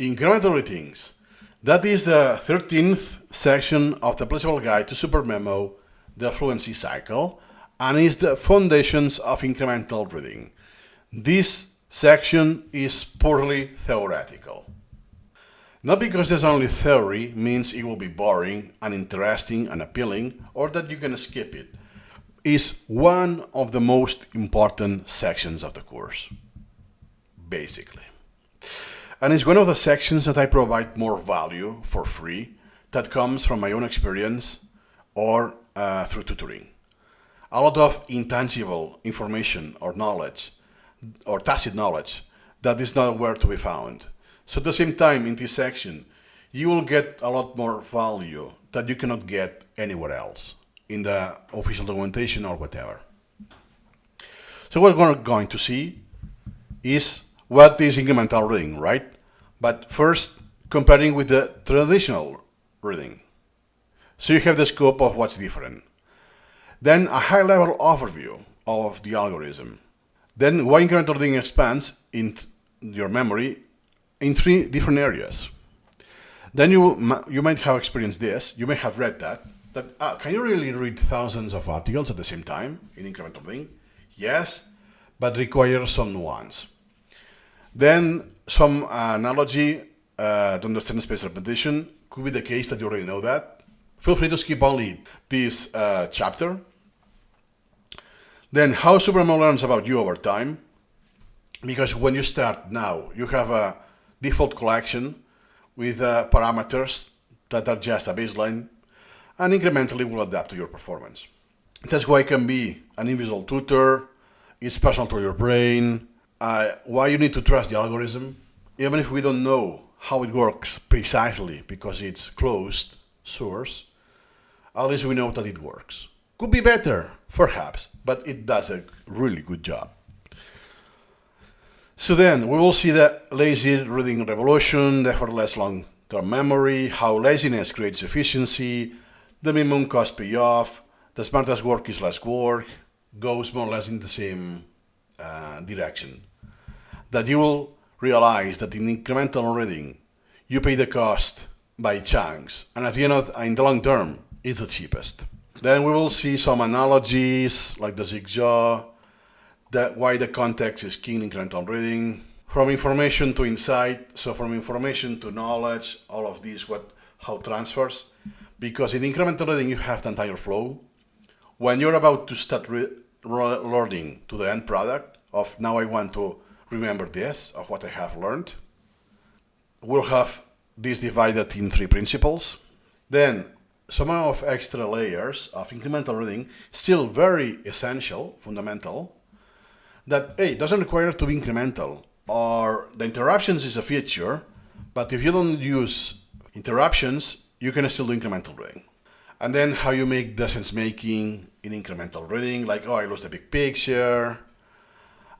Incremental readings. That is the 13th section of the Pleasurable Guide to SuperMemo, the Fluency cycle, and is the foundations of incremental reading. This section is purely theoretical. Not because there's only theory means it will be boring, uninteresting, and appealing, or that you can skip it. It's one of the most important sections of the course, basically. And it's one of the sections that I provide more value for free that comes from my own experience or through tutoring. A lot of intangible information or knowledge or tacit knowledge that is nowhere to be found. So at the same time, in this section, you will get a lot more value that you cannot get anywhere else in the official documentation or whatever. So what we're going to see is what is incremental reading, right? But first, comparing with the traditional reading. So you have the scope of what's different. Then a high-level overview of the algorithm. Then why incremental reading expands in your memory in 3 different areas. Then you might have experienced this, you may have read that can you really read thousands of articles at the same time in incremental reading? Yes, but requires some nuance. Then some analogy to understand space repetition. Could be the case that you already know that. Feel free to skip only this chapter. Then how SuperMemo learns about you over time. Because when you start now, you have a default collection with parameters that are just a baseline and incrementally will adapt to your performance. That's why it can be an invisible tutor, it's personal to your brain, why you need to trust the algorithm, even if we don't know how it works precisely because it's closed source, at least we know that it works. Could be better, perhaps, but it does a really good job. So then we will see the lazy reading revolution, the effortless long-term memory, how laziness creates efficiency, the minimum cost payoff, the smartest work is less work, goes more or less in the same direction. That you will realize that in incremental reading, you pay the cost by chunks, and at the end in the long term, it's the cheapest. Then we will see some analogies like the Jigsaw, why the context is key in incremental reading, from information to insight, so from information to knowledge, all of these, how transfers. Because in incremental reading, you have the entire flow. When you're about to start learning to the end product of now I want to remember this, of what I have learned, we'll have this divided in 3 principles. Then some of extra layers of incremental reading, still very essential, fundamental, that doesn't require to be incremental, or the interruptions is a feature, but if you don't use interruptions, you can still do incremental reading. And then how you make the sense making in incremental reading, like I lose the big picture,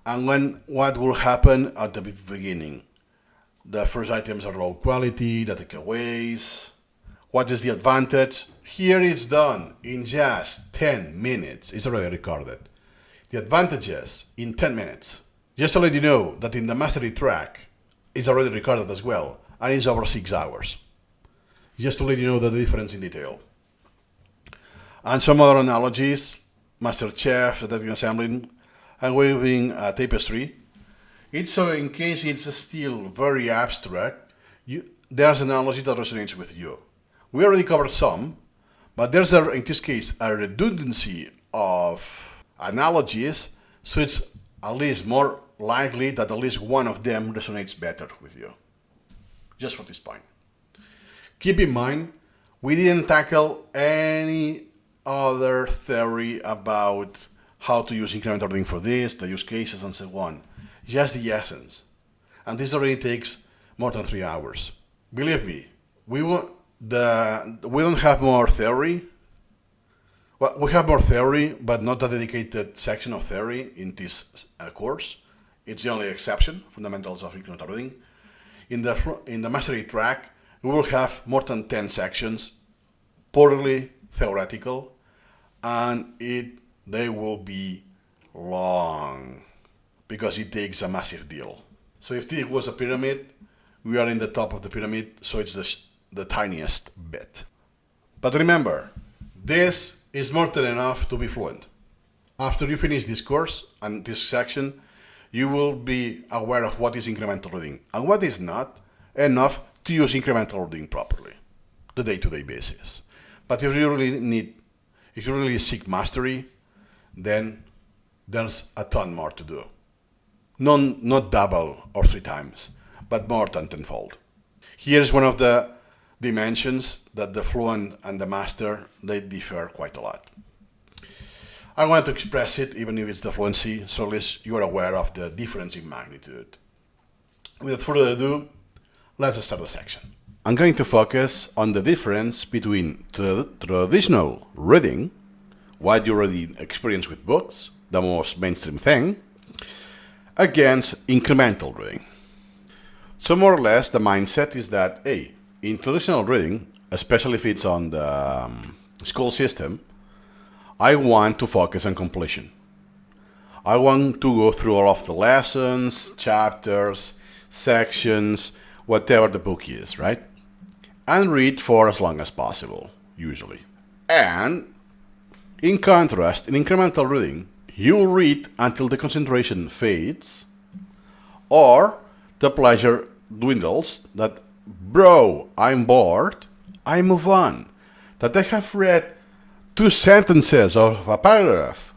and what will happen at the beginning. The first items are low quality, the takeaways. What is the advantage? Here it's done in just 10 minutes. It's already recorded. The advantages in 10 minutes. Just to let you know that in the mastery track, it's already recorded as well, and it's over 6 hours. Just to let you know the difference in detail. And some other analogies, Master Chef, detecting assembling, and weaving Tapestry. It's so in case it's still very abstract, there's an analogy that resonates with you. We already covered some, but there's, in this case, a redundancy of analogies, so it's at least more likely that at least one of them resonates better with you. Just for this point. Keep in mind, we didn't tackle any other theory about how to use incremental reading for this, the use cases, and so on. Just the essence. And this already takes more than 3 hours. Believe me, we don't have more theory. Well, we have more theory, but not a dedicated section of theory in this course. It's the only exception, fundamentals of incremental reading. In the mastery track, we will have more than 10 sections, purely theoretical, and they will be long because it takes a massive deal. So if this was a pyramid, we are in the top of the pyramid, so it's the tiniest bit. But remember, this is more than enough to be fluent. After you finish this course and this section, you will be aware of what is incremental reading and what is not enough to use incremental reading properly, the day-to-day basis. But if you really seek mastery, then there's a ton more to do. Not double or 3 times, but more than tenfold. Here's one of the dimensions that the fluent and the master, they differ quite a lot. I want to express it even if it's the fluency, so at least you are aware of the difference in magnitude. Without further ado, let's start the section. I'm going to focus on the difference between traditional reading, what you already experience with books, the most mainstream thing, against incremental reading. So more or less the mindset is that, hey, in traditional reading, especially if it's on the school system, I want to focus on completion. I want to go through all of the lessons, chapters, sections, whatever the book is, right? And read for as long as possible, usually. And in contrast, in incremental reading, you'll read until the concentration fades or the pleasure dwindles, that, bro, I'm bored, I move on. That I have read 2 sentences of a paragraph.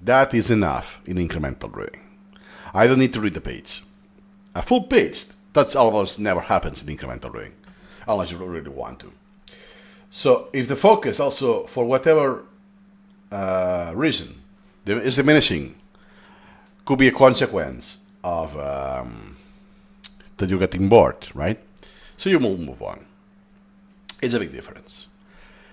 That is enough in incremental reading. I don't need to read the page. A full page, that's almost never happens in incremental reading, unless you really want to. So if the focus also, for whatever reason, is diminishing, could be a consequence of that you're getting bored, right? So you will move on. It's a big difference.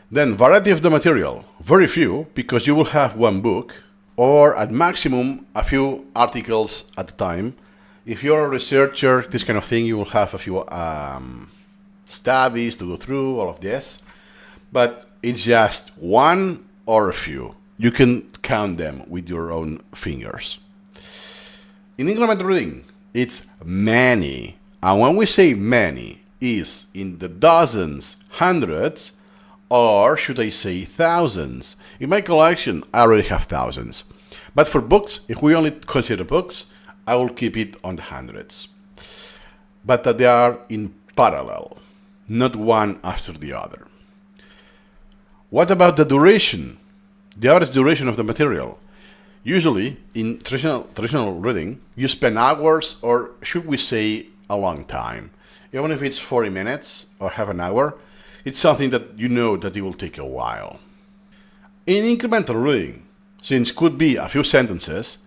Then variety of the material, very few, because you will have 1 book, or at maximum a few articles at a time. If you're a researcher, this kind of thing, you will have a few studies to go through, all of this. But it's just 1 or a few. You can count them with your own fingers. In incremental reading, it's many. And when we say many, is in the dozens, hundreds, or should I say thousands? In my collection, I already have thousands. But for books, if we only consider books, I will keep it on the hundreds. But that they are in parallel, not one after the other. What about the duration? The average duration of the material. Usually, in traditional reading, you spend hours, or should we say a long time. Even if it's 40 minutes or half an hour, it's something that you know that it will take a while. In incremental reading, since could be a few sentences,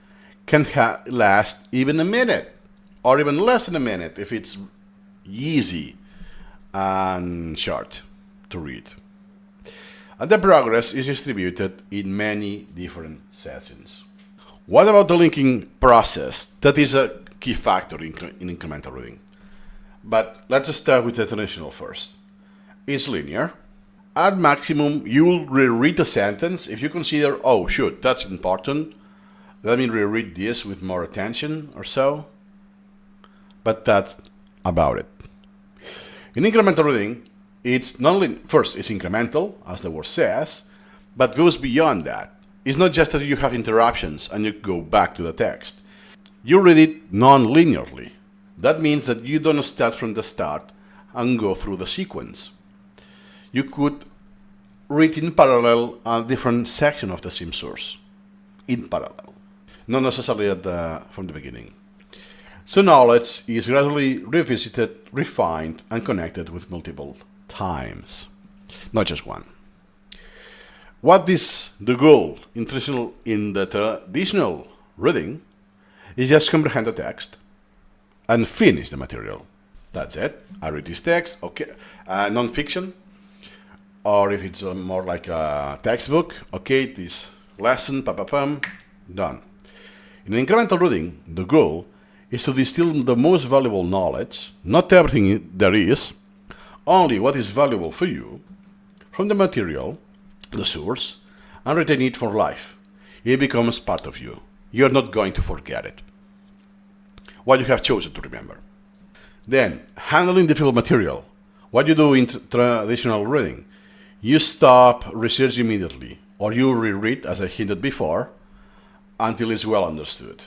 can last even a minute, or even less than a minute if it's easy and short to read. And the progress is distributed in many different sessions. What about the linking process? That is a key factor in incremental reading. But let's start with the traditional first. It's linear. At maximum, you will reread a sentence if you consider, oh shoot, that's important. Let me reread this with more attention or so. But that's about it. In incremental reading, it's not only, first, it's incremental, as the word says, but goes beyond that. It's not just that you have interruptions and you go back to the text. You read it non-linearly. That means that you don't start from the start and go through the sequence. You could read in parallel a different section of the same source. In parallel. Not necessarily from the beginning. So knowledge is gradually revisited, refined, and connected with multiple times, not just one. What is the goal in the traditional reading is just comprehend the text and finish the material. That's it. I read this text, okay, non-fiction, or if it's more like a textbook, okay, this lesson, done. In incremental reading, the goal is to distill the most valuable knowledge, not everything there is, only what is valuable for you, from the material, the source, and retain it for life. It becomes part of you. You're not going to forget it. What you have chosen to remember. Then, handling difficult material. What you do in traditional reading, you stop research immediately, or you reread, as I hinted before, until it's well understood.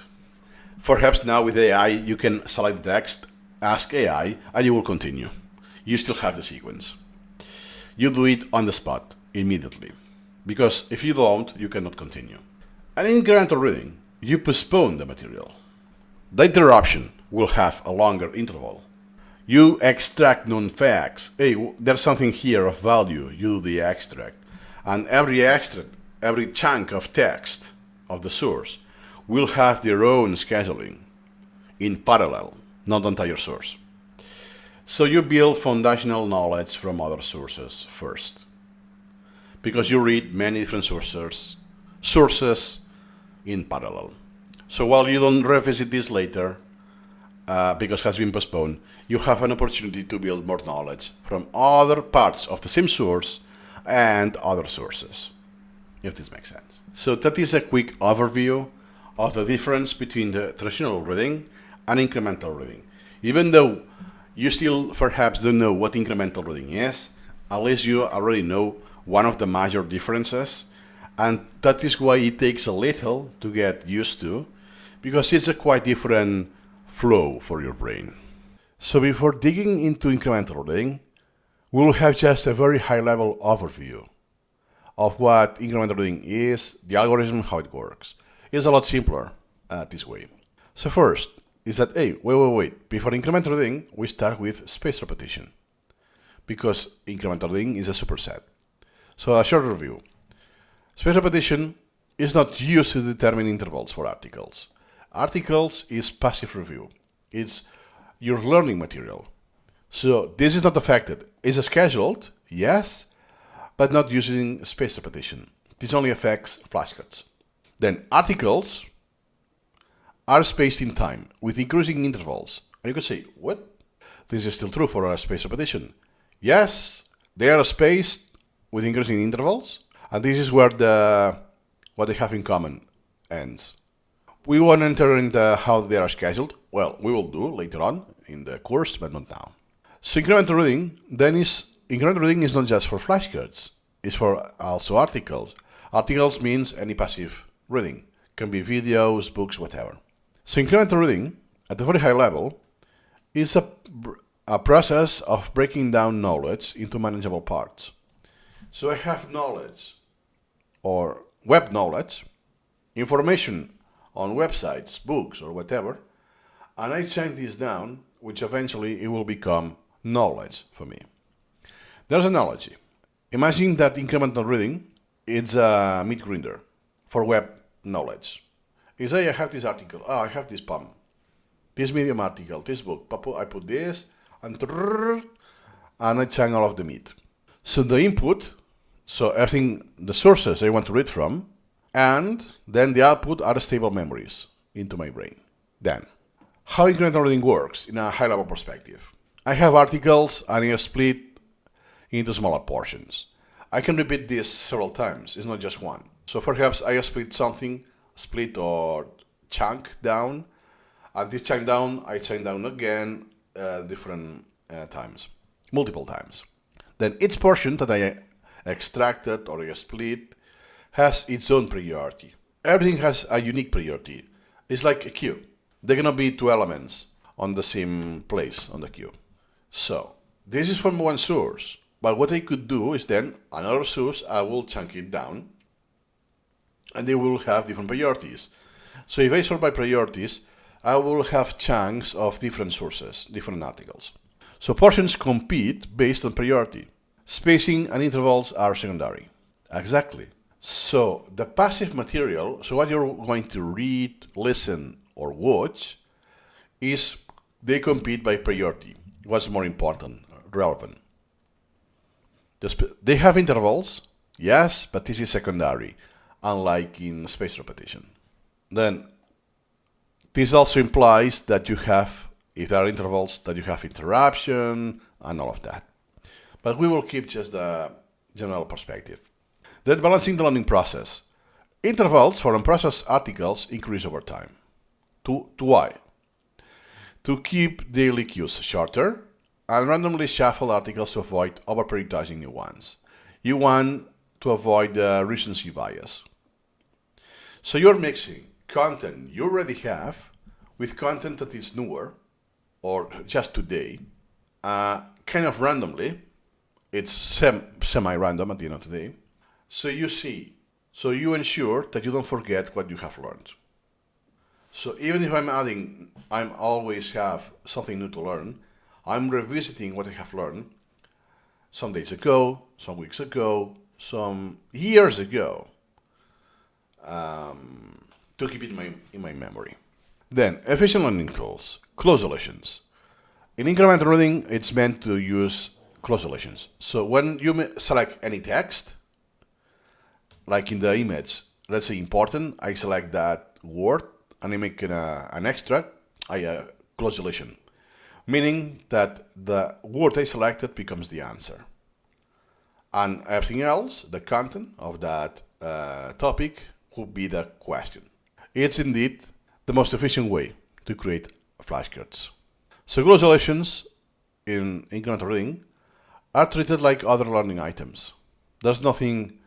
Perhaps now with AI, you can select the text, ask AI, and you will continue. You still have the sequence. You do it on the spot, immediately. Because if you don't, you cannot continue. And in incremental reading, you postpone the material. The interruption will have a longer interval. You extract known facts. Hey, there's something here of value. You do the extract. And every extract, every chunk of text of the source will have their own scheduling in parallel, not the entire source. So you build foundational knowledge from other sources first, because you read many different sources in parallel. So while you don't revisit this later, because it has been postponed, you have an opportunity to build more knowledge from other parts of the same source and other sources, if this makes sense. So that is a quick overview of the difference between the traditional reading and incremental reading. Even though you still perhaps don't know what incremental reading is, at least you already know one of the major differences, and that is why it takes a little to get used to, because it's a quite different flow for your brain. So before digging into incremental reading, we'll have just a very high-level overview of what incremental reading is, the algorithm, how it works. It's a lot simpler this way. So first is that, hey, wait. Before incremental reading, we start with spaced repetition, because incremental reading is a superset. So a short review. Spaced repetition is not used to determine intervals for articles. Articles is passive review. It's your learning material. So this is not affected. It's scheduled, yes, but not using spaced repetition. This only affects flashcards. Then articles are spaced in time with increasing intervals. And you could say, what? This is still true for a spaced repetition. Yes, they are spaced with increasing intervals, and this is where what they have in common ends. We won't enter into how they are scheduled. Well, we will do later on in the course, but not now. So incremental reading is not just for flashcards. It's for also articles. Articles means any passive reading. Can be videos, books, whatever. So incremental reading, at a very high level, is a process of breaking down knowledge into manageable parts. So I have knowledge, or web knowledge, information on websites, books, or whatever, and I chunk this down, which eventually it will become knowledge for me. There's an analogy. Imagine that incremental reading is a meat grinder for web knowledge. You say, I have this article, I have this poem, this Medium article, this book, I put this, and I chunk all of the meat. So the input, so everything, the sources I want to read from, and then the output are stable memories into my brain. Then, how incremental reading works in a high-level perspective. I have articles and I split into smaller portions. I can repeat this several times, it's not just one. So perhaps I split or chunk down, and this chunk down, I chunk down again different times, multiple times. Then each portion that I extracted or I split has its own priority. Everything has a unique priority. It's like a queue. There cannot be two elements on the same place on the queue. So this is from one source, but what I could do is then another source, I will chunk it down, and they will have different priorities. So if I sort by priorities, I will have chunks of different sources, different articles. So portions compete based on priority. Spacing and intervals are secondary. Exactly. So the passive material, so what you're going to read, listen, or watch, is they compete by priority. What's more important, relevant? They have intervals, yes, but this is secondary, unlike in spaced repetition. Then this also implies that you have, if there are intervals, that you have interruption and all of that. But we will keep just the general perspective. Then balancing the learning process. Intervals for unprocessed articles increase over time. To why? to keep daily cues shorter, and randomly shuffle articles to avoid over-prioritizing new ones. You want to avoid the recency bias. So you're mixing content you already have with content that is newer, or just today, kind of randomly. It's semi-random at the end of the day. So you ensure that you don't forget what you have learned. So even if I'm always have something new to learn, I'm revisiting what I have learned some days ago, some weeks ago, some years ago, to keep it in my memory. Then, efficient learning tools, close deletions. In incremental reading, it's meant to use close deletions. So when you select any text, like in the image, let's say important, I select that word and I make an extract, I close deletion, meaning that the word I selected becomes the answer. And everything else, the content of that topic, would be the question. It's indeed the most efficient way to create flashcards. So close deletions in incremental reading are treated like other learning items. There's nothing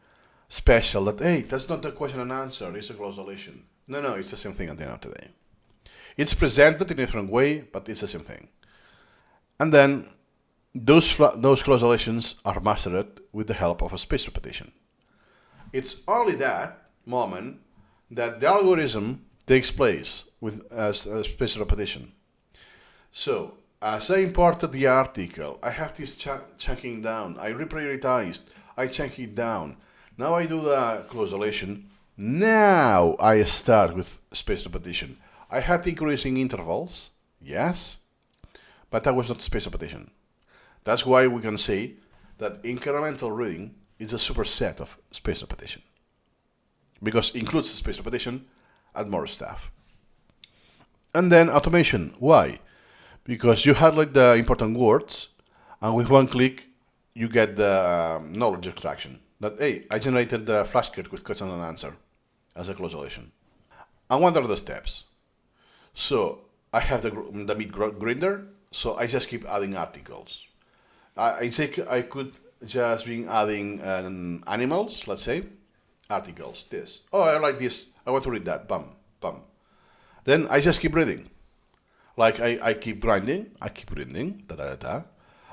special that, hey, that's not the question and answer, it's a close deletion. No, it's the same thing at the end of the day. It's presented in a different way, but it's the same thing. And then those close deletions are mastered with the help of a spaced repetition. It's only that moment that the algorithm takes place with a spaced repetition. So, as I imported the article, I have this chunking down, I reprioritized, I chunk it down. Now I do the close deletion. Now I start with spaced repetition. I had increasing intervals, yes, but that was not spaced repetition. That's why we can say that incremental reading is a superset of spaced repetition, because it includes spaced repetition and more stuff. And then automation. Why? Because you highlight the important words, and with one click, you get the knowledge extraction. That, hey, I generated the flashcard with question and answer as a close deletion. And what are the steps? So I have the meat grinder, so I just keep adding articles. I could just be adding animals, let's say, articles, this. Oh, I like this, I want to read that, bam, bam. Then I just keep reading. Like I keep grinding, I keep reading,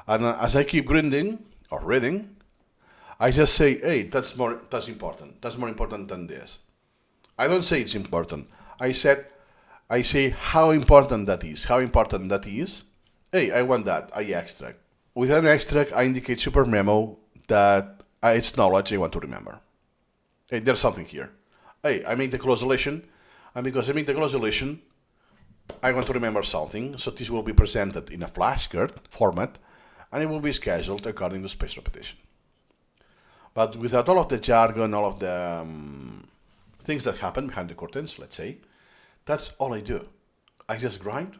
And as I keep grinding or reading, I just say, hey, that's important. That's more important than this. I don't say it's important. I say how important that is. Hey, I want that. I extract. With an extract, I indicate SuperMemo that it's knowledge I want to remember. Hey, there's something here. Hey, I make the close deletion, and because I make the close deletion, I want to remember something, so this will be presented in a flashcard format, and it will be scheduled according to spaced repetition. But without all of the jargon, all of the things that happen behind the curtains, let's say, that's all I do. I just grind.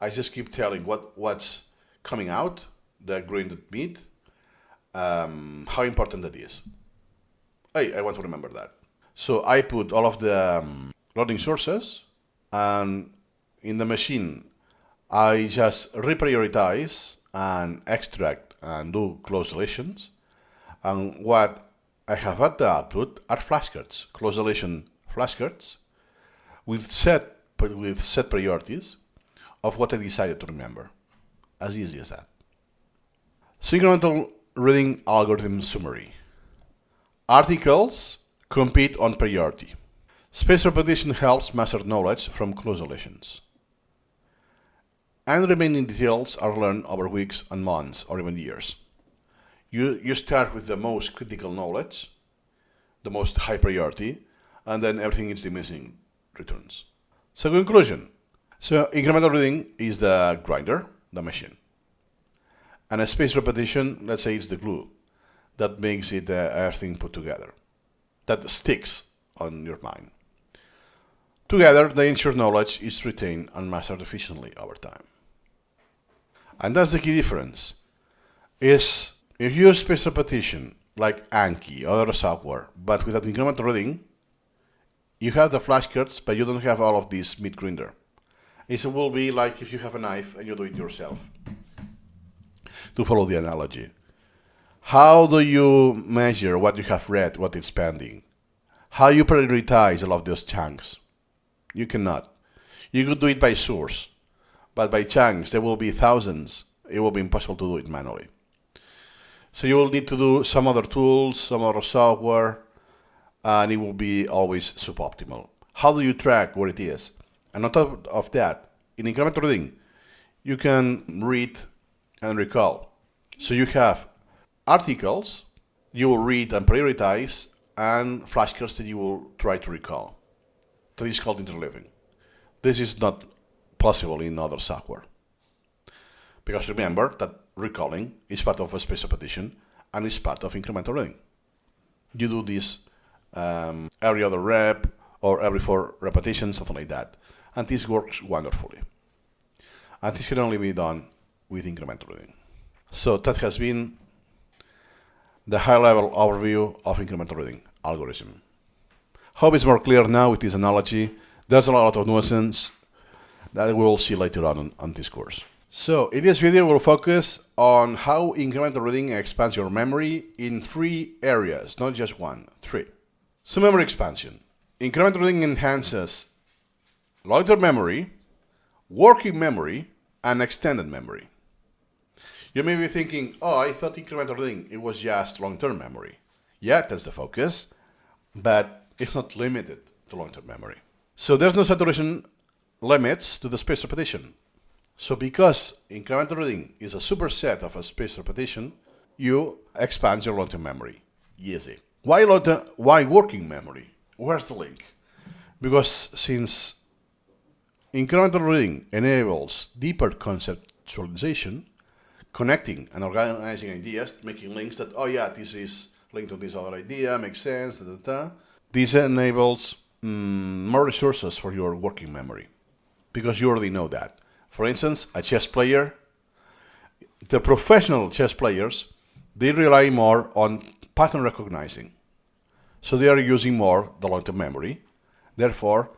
I just keep telling what's coming out, the grinded meat, how important that is. Hey, I want to remember that. So I put all of the loading sources, and in the machine, I just reprioritize and extract and do close deletions. And what I have at the output are flashcards, close deletion flashcards, with set priorities of what I decided to remember. As easy as that. Incremental reading algorithm summary. Articles compete on priority. Spaced repetition helps master knowledge from close deletions. And remaining details are learned over weeks and months or even years. You start with the most critical knowledge, the most high priority, and then everything is diminishing returns. So conclusion. So incremental reading is the grinder, the machine. And a spaced repetition, let's say it's the glue that makes it everything put together, that sticks on your mind. Together, they ensure knowledge is retained and mastered efficiently over time. And that's the key difference, is if you use spaced repetition, like Anki or other software, but without incremental reading, you have the flashcards, but you don't have all of this meat grinder. It will be like if you have a knife and you do it yourself. To follow the analogy, how do you measure what you have read, what is pending? How you prioritize all of those chunks? You cannot. You could do it by source, but by chunks, there will be thousands. It will be impossible to do it manually. So you will need to do some other tools, some other software, and it will be always suboptimal. How do you track where it is? And on top of that, in incremental reading, you can read and recall. So you have articles you will read and prioritize, and flashcards that you will try to recall. That is called interleaving. This is not possible in other software. Because remember that recalling is part of a space repetition and is part of incremental reading. You do this every other rep or every 4 repetitions, something like that. And this works wonderfully. And this can only be done with incremental reading. So that has been the high-level overview of incremental reading algorithm. Hope it's more clear now with this analogy. There's a lot of nuances that we will see later on this course. So in this video, we'll focus on how incremental reading expands your memory in 3 areas, not just 1, 3. So memory expansion. Incremental reading enhances long-term memory, working memory, and extended memory. You may be thinking, oh, I thought incremental reading, it was just long-term memory. Yeah, that's the focus, but it's not limited to long-term memory. So there's no saturation limits to the space repetition. So because incremental reading is a superset of a space repetition, you expand your long-term memory. Easy. Why working memory? Where's the link? Because since incremental reading enables deeper conceptualization, connecting and organizing ideas, making links that, oh yeah, this is linked to this other idea, makes sense, This enables more resources for your working memory, because you already know that. For instance, a chess player, the professional chess players, they rely more on pattern recognizing. So they are using more the long-term memory. Therefore,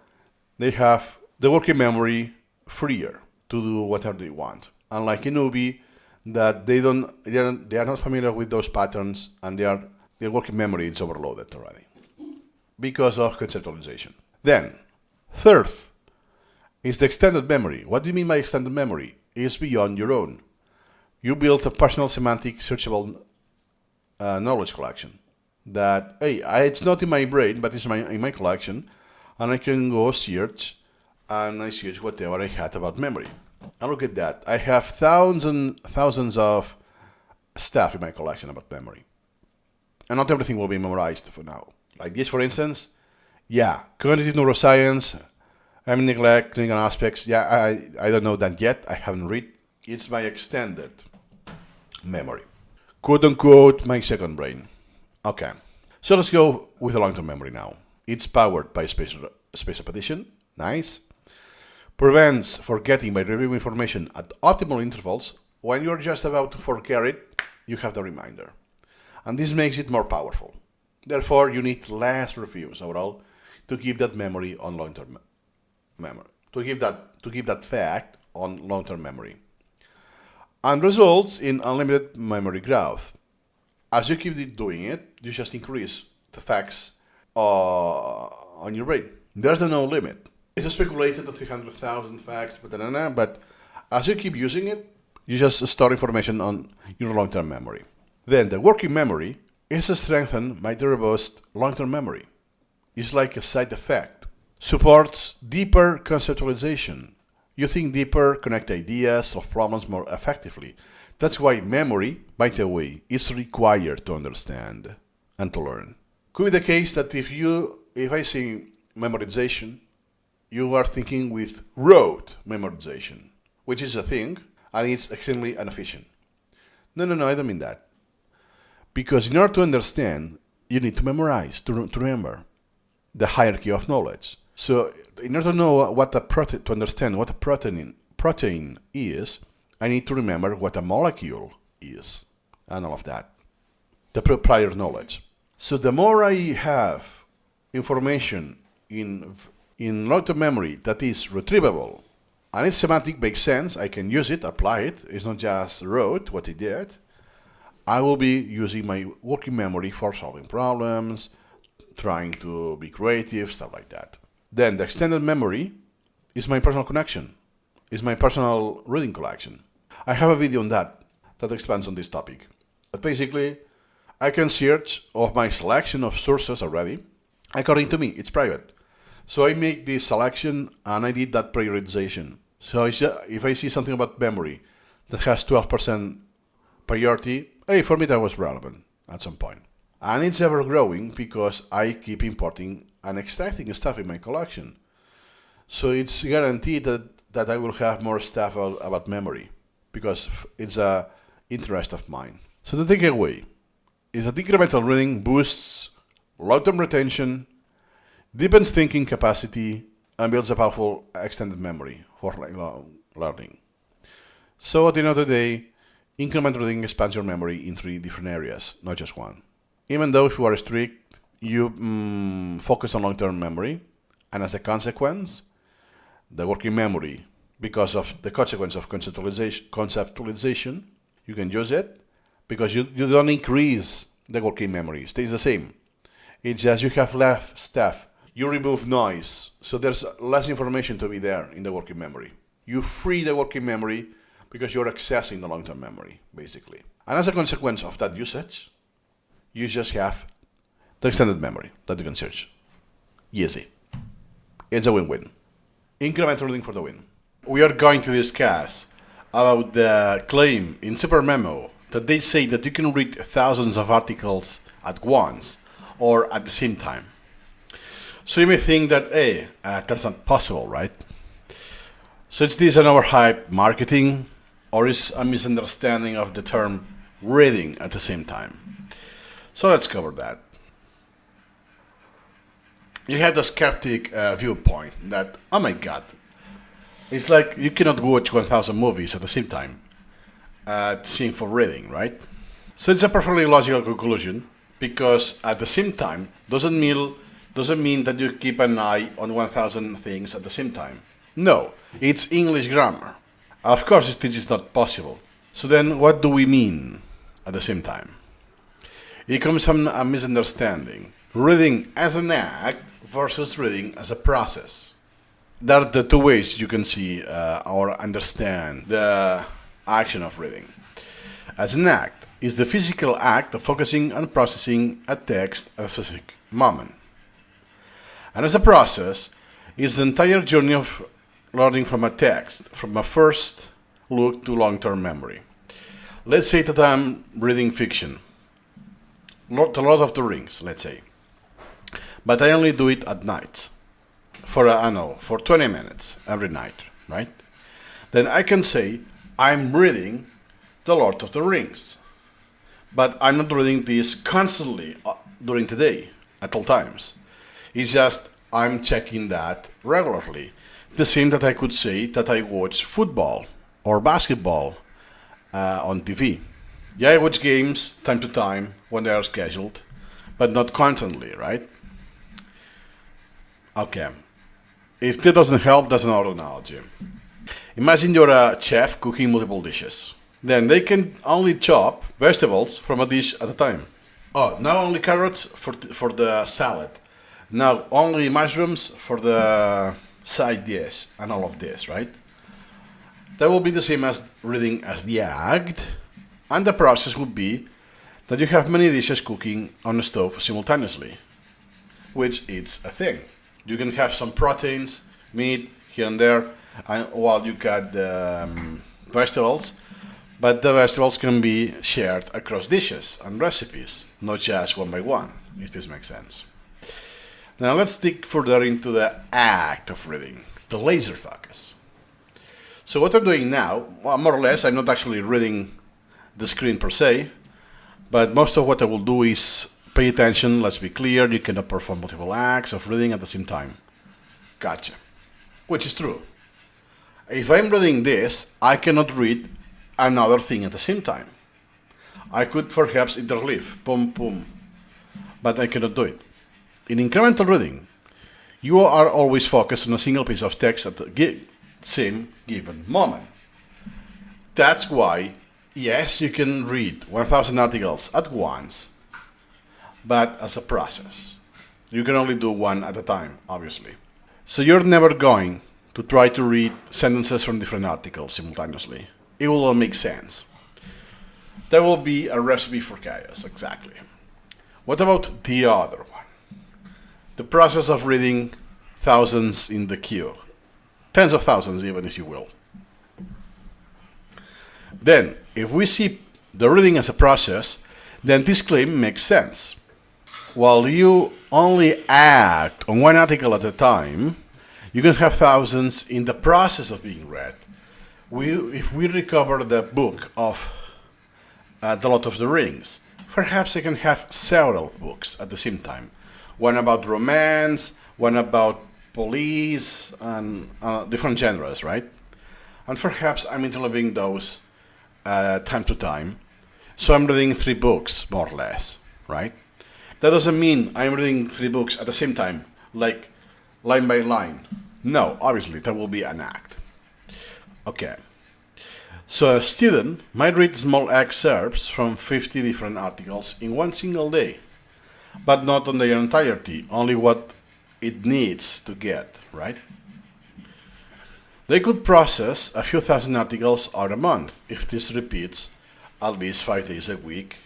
they have the working memory freer to do whatever they want. Unlike a newbie, that they are not familiar with those patterns, and their working memory is overloaded already because of conceptualization. Then, third is the extended memory. What do you mean by extended memory? It's beyond your own. You built a personal semantic searchable knowledge collection that, hey, it's not in my brain, but it's in my collection, and I can go search, and I search whatever I had about memory. And look at that. I have thousands and thousands of stuff in my collection about memory. And not everything will be memorized for now. Like this, for instance, yeah, cognitive neuroscience, neglect, clinical aspects, yeah, I don't know that yet. I haven't read. It's my extended memory. Quote unquote, my second brain. Okay. So let's go with the long-term memory now. It's powered by space repetition. Nice. Prevents forgetting by reviewing information at optimal intervals. When you're just about to forget it, you have the reminder. And this makes it more powerful. Therefore, you need less reviews overall to keep that memory on long-term memory, to keep that fact on long-term memory. And results in unlimited memory growth. As you keep doing it, you just increase the facts on your brain. There's no limit. It's speculated at 300,000 facts, but as you keep using it, you just store information on your long-term memory. Then the working memory is strengthened by the robust long-term memory. It's like a side effect. Supports deeper conceptualization. You think deeper, connect ideas, solve problems more effectively. That's why memory, by the way, is required to understand and to learn. Could be the case that if I say memorization, you are thinking with rote memorization, which is a thing, and it's extremely inefficient. No, I don't mean that. Because in order to understand, you need to memorize, to remember the hierarchy of knowledge. So in order to know to understand what a protein is, I need to remember what a molecule is, and all of that. The prior knowledge. So the more I have information in long-term memory that is retrievable And if semantic makes sense, I can use it, apply it. It's not just wrote what it did. I will be using my working memory for solving problems, trying to be creative, stuff like that. Then the extended memory is my personal connection, is my personal reading collection. I have a video on that expands on this topic. But basically, I can search of my selection of sources already. According to me, it's private. So I make this selection and I did that prioritization. So if I see something about memory that has 12% priority, hey, for me that was relevant at some point. And it's ever growing because I keep importing and extracting stuff in my collection. So it's guaranteed that I will have more stuff about memory because it's a interest of mine. So the takeaway is that incremental reading boosts long-term retention, deepens thinking capacity, and builds a powerful extended memory for learning. So at the end of the day, incremental reading expands your memory in 3 different areas, not just one. Even though if you are strict, you focus on long-term memory, and as a consequence, the working memory, because of the consequence of conceptualization, you can use it because you don't increase the working memory. It stays the same. It's just you have less stuff. You remove noise, so there's less information to be there in the working memory. You free the working memory because you're accessing the long-term memory, basically. And as a consequence of that usage, you just have the extended memory that you can search. Easy. It's a win-win. Incremental reading for the win. We are going to discuss about the claim in SuperMemo that they say that you can read thousands of articles at once or at the same time. So you may think that, hey, that's not possible, right? So is this an overhyped marketing or is a misunderstanding of the term reading at the same time? So let's cover that. You had the skeptic viewpoint that, oh my god, it's like you cannot watch 1,000 movies at the same time. Same for reading, right? So it's a perfectly logical conclusion because at the same time doesn't mean that you keep an eye on 1,000 things at the same time. No, it's English grammar. Of course, this is not possible. So then what do we mean at the same time? It comes from a misunderstanding. Reading as an act versus reading as a process. There are the 2 ways you can see or understand the action of reading. As an act is the physical act of focusing and processing a text at a specific moment. And as a process is the entire journey of learning from a text, from a first look to long-term memory. Let's say that I'm reading fiction, The Lord of the Rings, let's say. But I only do it at night, for 20 minutes every night, right? Then I can say, I'm reading The Lord of the Rings. But I'm not reading this constantly during the day, at all times. It's just, I'm checking that regularly. The same that I could say that I watch football or basketball on TV. Yeah, I watch games time to time when they are scheduled, but not constantly, right? Okay. If that doesn't help, that's another analogy. Imagine you're a chef cooking multiple dishes. Then they can only chop vegetables from a dish at a time. Oh, now only carrots for the salad. Now only mushrooms for the side dish and all of this, right? That will be the same as reading as the act, and the process would be that you have many dishes cooking on the stove simultaneously, which is a thing. You can have some proteins, meat here and there, and while you cut the vegetables, but the vegetables can be shared across dishes and recipes, not just one by one, if this makes sense. Now let's dig further into the act of reading, the laser focus. So what I'm doing now, well, more or less, I'm not actually reading the screen per se, but most of what I will do is pay attention. Let's be clear, you cannot perform multiple acts of reading at the same time. Gotcha. Which is true. If I'm reading this, I cannot read another thing at the same time. I could perhaps interleave, boom, boom, but I cannot do it. In incremental reading, you are always focused on a single piece of text same given moment. That's why, yes, you can read 1,000 articles at once, but as a process. You can only do one at a time, obviously. So you're never going to try to read sentences from different articles simultaneously. It will all make sense. That will be a recipe for chaos, exactly. What about the other one? The process of reading thousands in the queue. Tens of thousands even, if you will. Then, if we see the reading as a process, then this claim makes sense. While you only act on one article at a time, you can have thousands in the process of being read. If we recover the book of The Lord of the Rings, perhaps I can have several books at the same time. One about romance, one about police, and different genres, right? And perhaps I'm interleaving those time to time. So I'm reading 3 books, more or less, right? That doesn't mean I'm reading 3 books at the same time, like line by line. No, obviously, that will be an act. Okay. So a student might read small excerpts from 50 different articles in one single day, but not on their entirety, only what it needs to get, right? They could process a few thousand articles out a month if this repeats at least 5 days a week,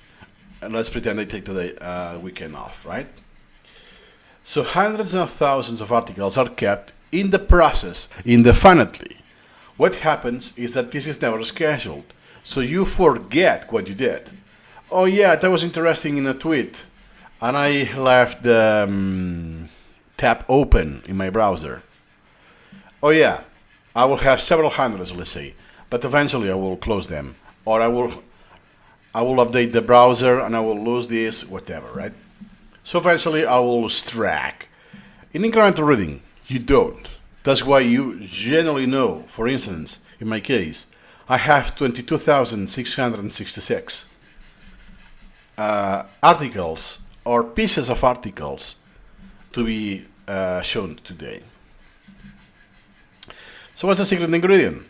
and let's pretend they take the weekend off, right? So hundreds of thousands of articles are kept in the process indefinitely. What happens is that this is never scheduled, so you forget what you did. Oh yeah, that was interesting in a tweet, and I left the tab open in my browser. Oh yeah, I will have several hundreds, let's say, but eventually I will close them, or I will update the browser and I will lose this, whatever, right? So eventually I will lose track. In incremental reading, you don't. That's why you generally know, for instance, in my case, I have 22,666 articles or pieces of articles to be shown today. So what's the secret ingredient?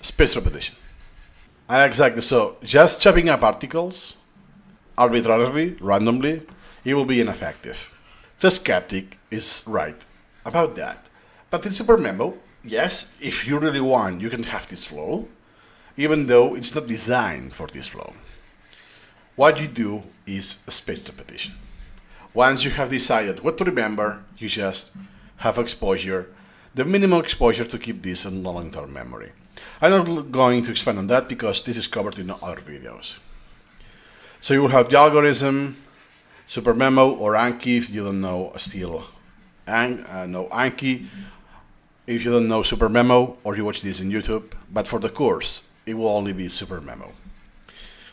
Spaced repetition. Exactly, so just chopping up articles arbitrarily, randomly, it will be ineffective. The skeptic is right about that. But in SuperMemo, yes, if you really want, you can have this flow, even though it's not designed for this flow. What you do is a spaced repetition. Once you have decided what to remember, you just have exposure, the minimum exposure to keep this in long-term memory. I'm not going to expand on that because this is covered in other videos. So you will have the algorithm, SuperMemo, or Anki if you don't know still know Anki. If you don't know SuperMemo, or you watch this in YouTube, but for the course, it will only be SuperMemo.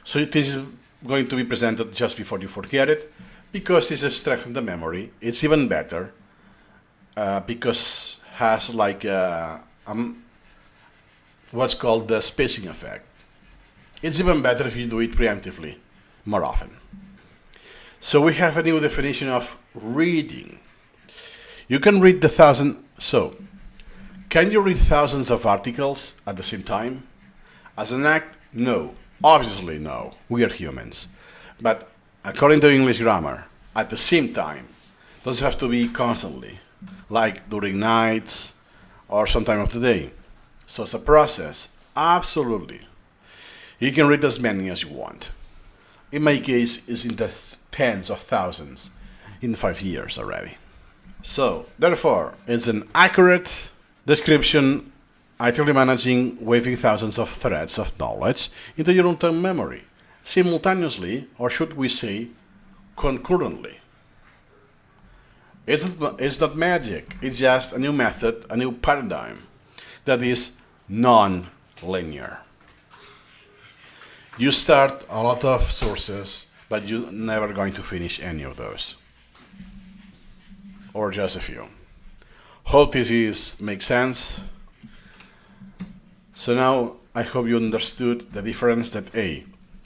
So this is going to be presented just before you forget it, because this is strengthened the memory. It's even better because has like what's called the spacing effect. It's even better if you do it preemptively more often. So we have a new definition of reading. You can read can you read thousands of articles at the same time? As an act, no. Obviously no. We are humans. But according to English grammar, at the same time, doesn't have to be constantly, like during nights or some time of the day. So it's a process, absolutely. You can read as many as you want. In my case, it's in the tens of thousands in 5 years already. So, therefore, it's an accurate description, actively managing waving thousands of threads of knowledge into your long-term memory, simultaneously, or should we say, concurrently. It's not magic, it's just a new method, a new paradigm that is non-linear. You start a lot of sources, but you're never going to finish any of those. Or just a few. Hope this makes sense. So now I hope you understood the difference that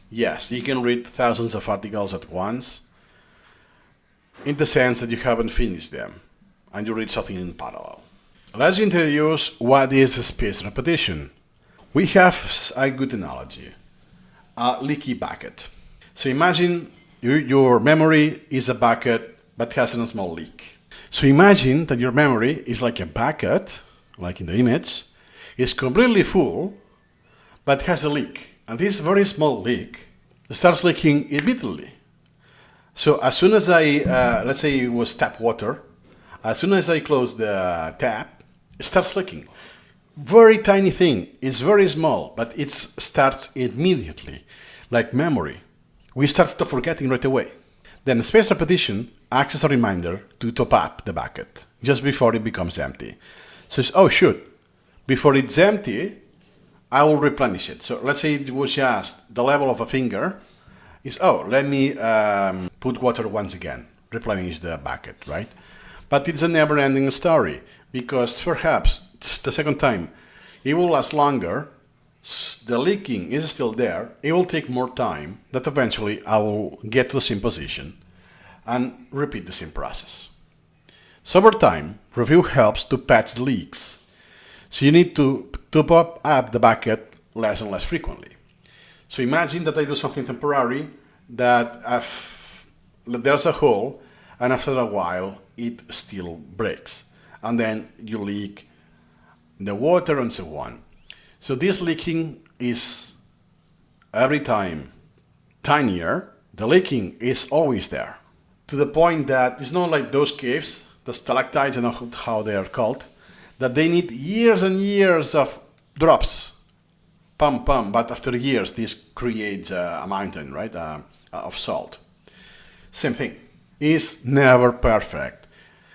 yes, you can read thousands of articles at once, in the sense that you haven't finished them, and you read something in parallel. let's introduce what is spaced repetition. We have a good analogy, a leaky bucket. So imagine your memory is a bucket but has a small leak. So imagine that your memory is like a bucket, like in the image, is completely full but has a leak. And this very small leak starts leaking immediately. So as soon as I, let's say it was tap water, as soon as I close the tap, it starts leaking. Very tiny thing, it's very small, but it starts immediately, like memory. We start forgetting right away. Then spaced repetition acts as a reminder to top up the bucket just before it becomes empty. So it's, oh shoot, before it's empty, I will replenish it. So let's say it was just the level of a finger, is, oh, let me put water once again, replenish the bucket, right? But it's a never-ending story, because perhaps the second time it will last longer, the leaking is still there, it will take more time, that eventually I will get to the same position and repeat the same process. So over time, review helps to patch leaks. So you need to pop up the bucket less and less frequently. So imagine that I do something temporary, that there's a hole, and after a while it still breaks. And then you leak the water and so on. So this leaking is every time tinier. The leaking is always there, to the point that it's not like those caves, the stalactites, I don't know how they are called, that they need years and years of drops, pump, but after years this creates a mountain, right, of salt. Same thing, it's never perfect.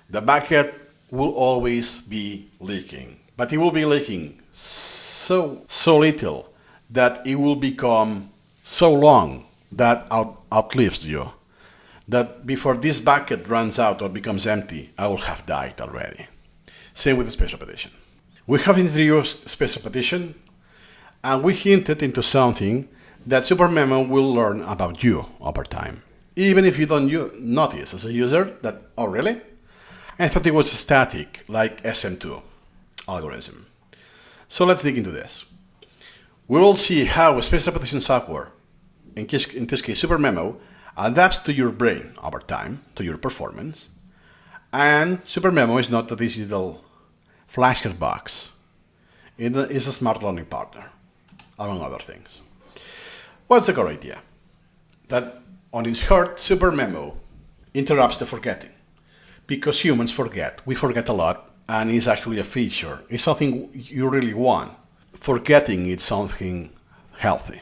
The bucket will always be leaking, but it will be leaking so little that it will become so long that outlives you, that before this bucket runs out or becomes empty, I will have died already. Same with the spaced repetition. We have introduced spaced repetition, and we hinted into something that SuperMemo will learn about you over time, even if you don't notice as a user that, oh really? I thought it was static, like SM2 algorithm. So let's dig into this. We will see how spaced repetition software, in this case SuperMemo, adapts to your brain over time, to your performance. And SuperMemo is not a digital flashcard box. It is a smart learning partner, among other things. What's the core idea? That on its heart, SuperMemo interrupts the forgetting. Because humans forget. We forget a lot, and it's actually a feature. It's something you really want. Forgetting is something healthy.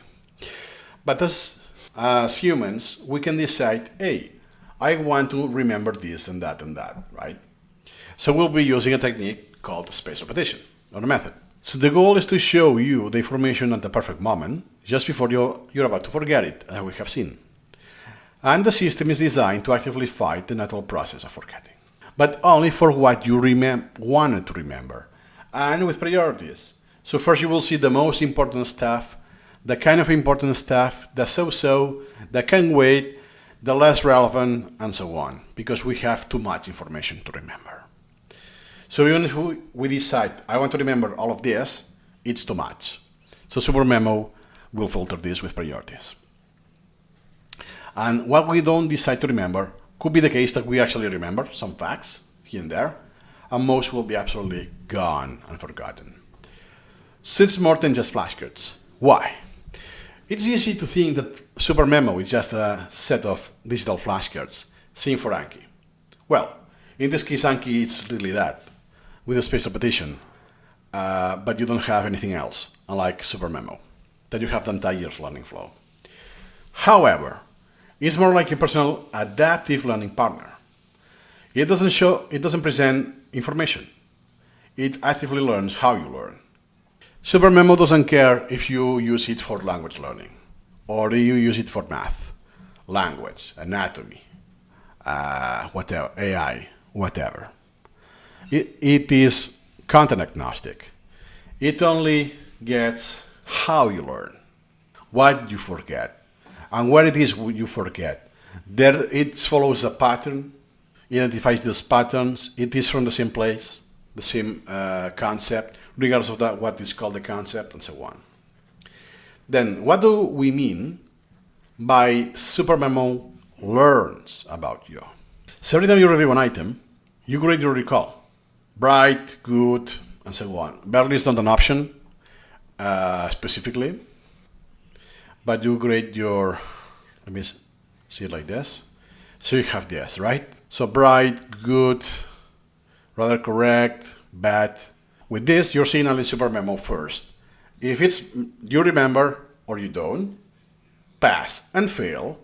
But as humans, we can decide, hey, I want to remember this and that, right? So we'll be using a technique called spaced repetition, or a method. So the goal is to show you the information at the perfect moment, just before you're about to forget it, as we have seen. And the system is designed to actively fight the natural process of forgetting, but only for what you wanted to remember, and with priorities. So first you will see the most important stuff, the kind of important stuff, the so-so, the can wait, the less relevant, and so on, because we have too much information to remember. So even if we decide, I want to remember all of this, it's too much. So SuperMemo will filter this with priorities. And what we don't decide to remember could be the case that we actually remember some facts here and there, and most will be absolutely gone and forgotten. So it's more than just flashcards. Why? It's easy to think that SuperMemo is just a set of digital flashcards, same for Anki. Well, in this case, Anki it's really that, with a spaced repetition, but you don't have anything else, unlike SuperMemo, that you have the entire learning flow. However, it's more like a personal adaptive learning partner. It doesn't present information. It actively learns how you learn. SuperMemo doesn't care if you use it for language learning, or you use it for math, language, anatomy, whatever, AI, whatever. It is content agnostic. It only gets how you learn, what you forget, and what it is you forget. There it follows a pattern, identifies those patterns, it is from the same place, the same concept, regardless of that, what is called the concept, and so on. Then, what do we mean by SuperMemo learns about you? So every time you review an item, you grade your recall. Bright, good, and so on. Barely is not an option specifically, but you grade your, let me see it like this. So you have this, right? So bright, good, rather correct, bad. With this, you're seeing only SuperMemo first. If it's you remember or you don't, pass and fail.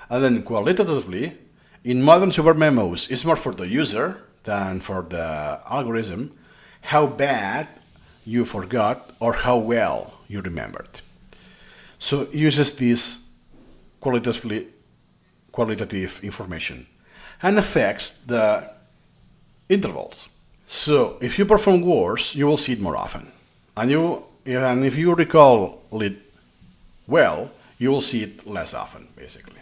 And then qualitatively, in modern SuperMemos, it's more for the user than for the algorithm how bad you forgot or how well you remembered. So it uses this qualitative information and affects the intervals. So if you perform worse, you will see it more often. And if you recall it well, you will see it less often, basically.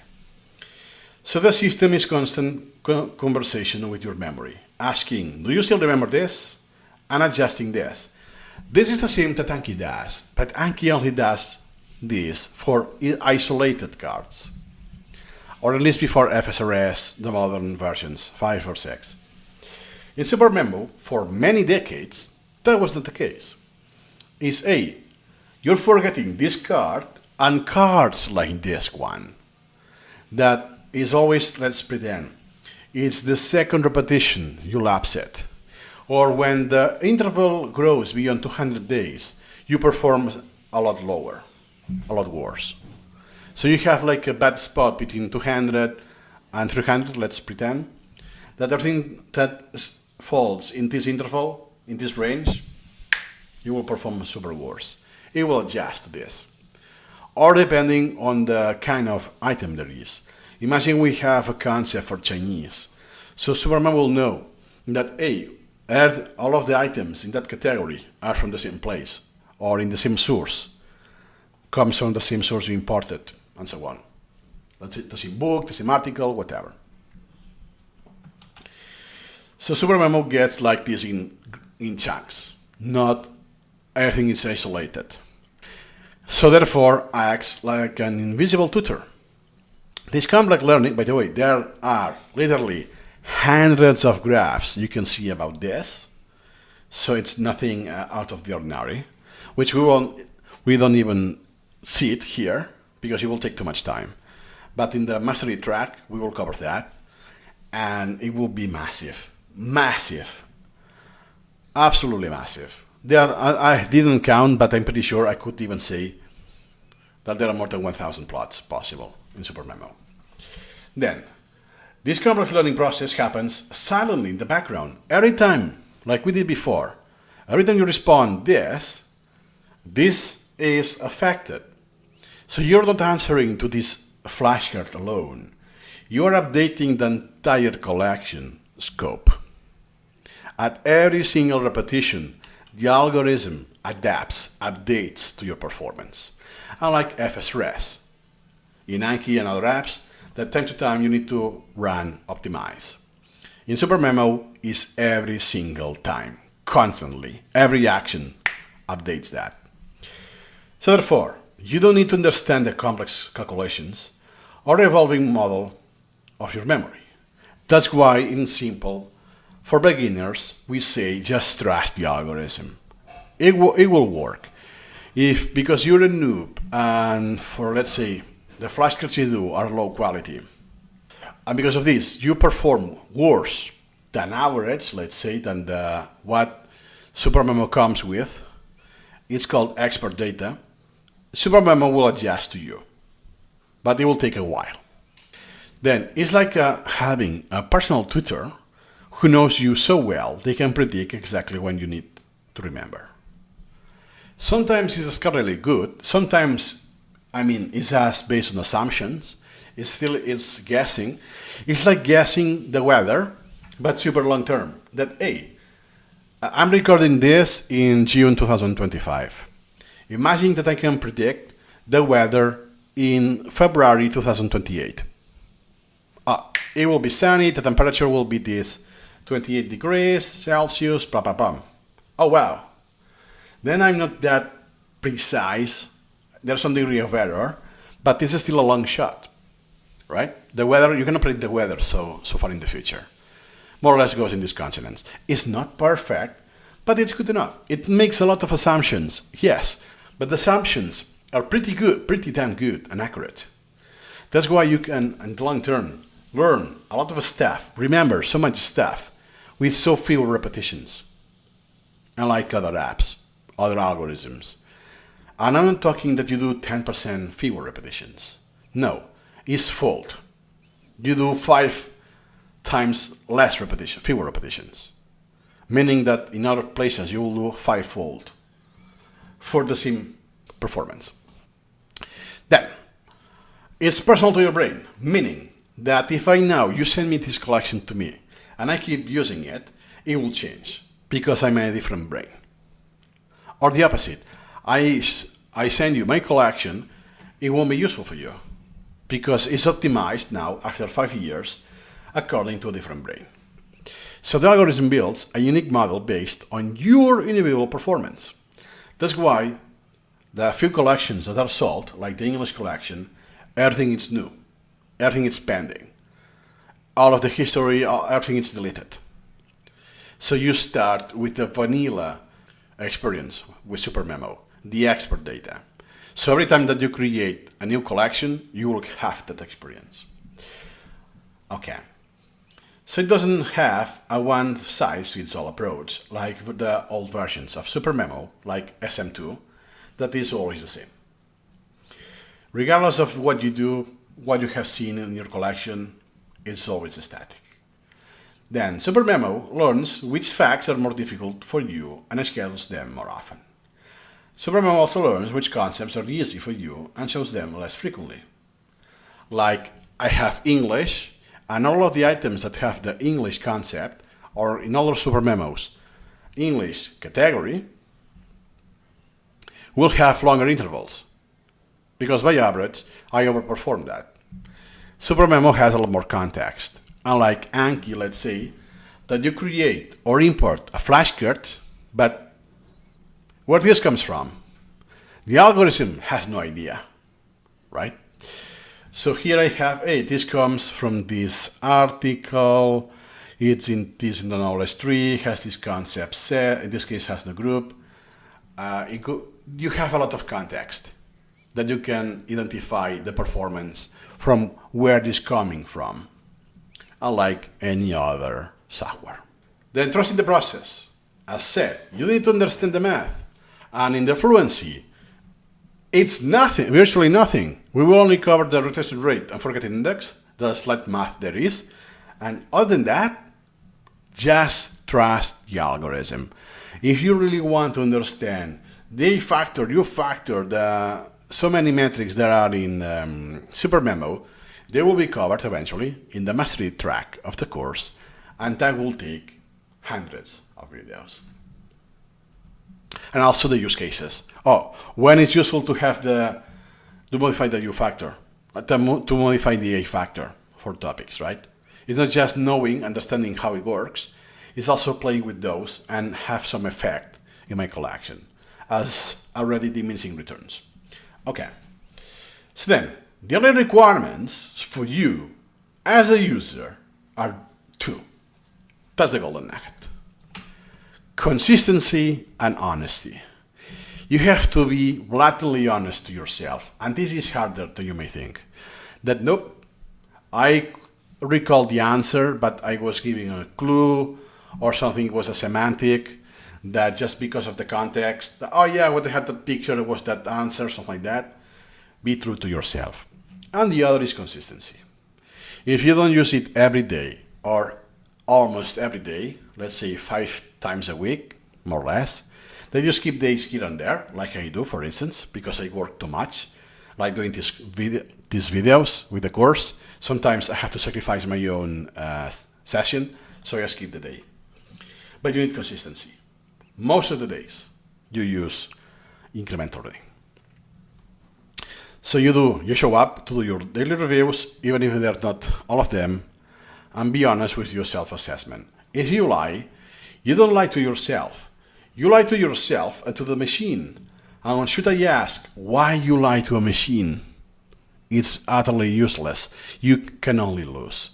So the system is constant conversation with your memory, asking, do you still remember this? And adjusting this. This is the same that Anki does, but Anki only does this for isolated cards, or at least before FSRS, the modern versions, 5 or 6. In SuperMemo, for many decades, that was not the case. It's you're forgetting this card and cards like this one. That is always, let's pretend, it's the second repetition, you lapse it. Or when the interval grows beyond 200 days, you perform a lot lower, a lot worse. So you have like a bad spot between 200 and 300, let's pretend, that everything that falls in this interval, in this range, you will perform super worse. It will adjust to this. Or depending on the kind of item there is. Imagine we have a concept for Chinese. So SuperMemo will know that all of the items in that category are from the same place or in the same source, comes from the same source you imported, and so on. That's it, the same book, the same article, whatever. So SuperMemo gets like this in chunks, not everything is isolated. So therefore acts like an invisible tutor. This complex learning, by the way, there are literally hundreds of graphs you can see about this. So it's nothing out of the ordinary, which we don't even see it here because it will take too much time. But in the mastery track, we will cover that, and it will be massive, massive, absolutely massive. I didn't count, but I'm pretty sure I could even say that there are more than 1,000 plots possible in SuperMemo. Then, this complex learning process happens silently in the background. Every time, like we did before, every time you respond this is affected. So you're not answering to this flashcard alone. You are updating the entire collection scope. At every single repetition, the algorithm updates to your performance. Unlike FSRS, in Anki and other apps, that time to time you need to run optimize. In SuperMemo is every single time, constantly. Every action updates that. So therefore, you don't need to understand the complex calculations or the evolving model of your memory. That's why in simple, for beginners, we say just trust the algorithm. It will work. Because you're a noob and for, let's say, the flashcards you do are low quality, and because of this, you perform worse than average, let's say, than what SuperMemo comes with, it's called expert data. SuperMemo will adjust to you, but it will take a while. Then it's like having a personal tutor who knows you so well they can predict exactly when you need to remember. Sometimes it's really good. Sometimes, it's just based on assumptions. It's guessing. It's like guessing the weather, but super long term. That, I'm recording this in June 2025. Imagine that I can predict the weather in February 2028. It will be sunny, the temperature will be this 28 degrees Celsius, blah, blah, blah. Oh, wow. Then I'm not that precise. There's some degree of error, but this is still a long shot, right? The weather, you cannot predict the weather so far in the future. More or less goes in these consonants. It's not perfect, but it's good enough. It makes a lot of assumptions, yes, but the assumptions are pretty good, pretty damn good and accurate. That's why you can, in the long term, learn a lot of stuff, remember so much stuff with so few repetitions, unlike other apps, other algorithms. And I'm not talking that you do 10% fewer repetitions. No, it's fold. You do 5 times less repetition, fewer repetitions. Meaning that in other places you will do 5-fold for the same performance. Then, it's personal to your brain, meaning that if you send me this collection to me and I keep using it, it will change because I'm in a different brain. Or the opposite, I send you my collection, it won't be useful for you because it's optimized now after 5 years according to a different brain. So the algorithm builds a unique model based on your individual performance. That's why the few collections that are sold, like the English collection, everything is new, everything is pending. All of the history, everything is deleted. So you start with the vanilla experience with SuperMemo, the expert data. So every time that you create a new collection, you will have that experience. Okay. So it doesn't have a one-size-fits-all approach like the old versions of SuperMemo, like SM2, that is always the same. Regardless of what you do, what you have seen in your collection, it's always static. Then SuperMemo learns which facts are more difficult for you and schedules them more often. SuperMemo also learns which concepts are easy for you and shows them less frequently. Like, I have English, and all of the items that have the English concept, or in other SuperMemos, English category, will have longer intervals. Because by average, I overperform that. SuperMemo has a lot more context. Unlike Anki, let's say, that you create or import a flashcard, but where this comes from, the algorithm has no idea, right? So here I have, hey, this comes from this article, it's in the knowledge tree, has this concept set, in this case has the group. You have a lot of context that you can identify the performance from where this is coming from, unlike any other software. Then trust in the process. As said, you need to understand the math. And in the Fluency, it's nothing, virtually nothing. We will only cover the rotation rate and forgetting index, the slight math there is. And other than that, just trust the algorithm. If you really want to understand the factor, you factor, so many metrics that are in SuperMemo, they will be covered eventually in the mastery track of the course, and that will take hundreds of videos. And also the use cases. Oh, when it's useful to have to modify the U factor, to modify the A factor for topics, right? It's not just knowing, understanding how it works, it's also playing with those and have some effect in my collection as already diminishing returns. Okay, so then the only requirements for you as a user are 2. That's the golden nugget. Consistency and honesty. You have to be blatantly honest to yourself, and this is harder than you may think. That nope, I recall the answer, but I was giving a clue, or something was a semantic, that just because of the context, oh yeah, what I had that picture was that answer, something like that. Be true to yourself. And the other is consistency. If you don't use it every day, or almost every day, let's say 5 times a week, more or less, then you skip days here and there, like I do, for instance, because I work too much, like doing these videos with the course. Sometimes I have to sacrifice my own session, so I skip the day. But you need consistency. Most of the days, you use incremental reading. So you show up to do your daily reviews, even if they're not all of them, and be honest with your self-assessment. If you lie, you don't lie to yourself. You lie to yourself and to the machine. And should I ask why you lie to a machine? It's utterly useless. You can only lose.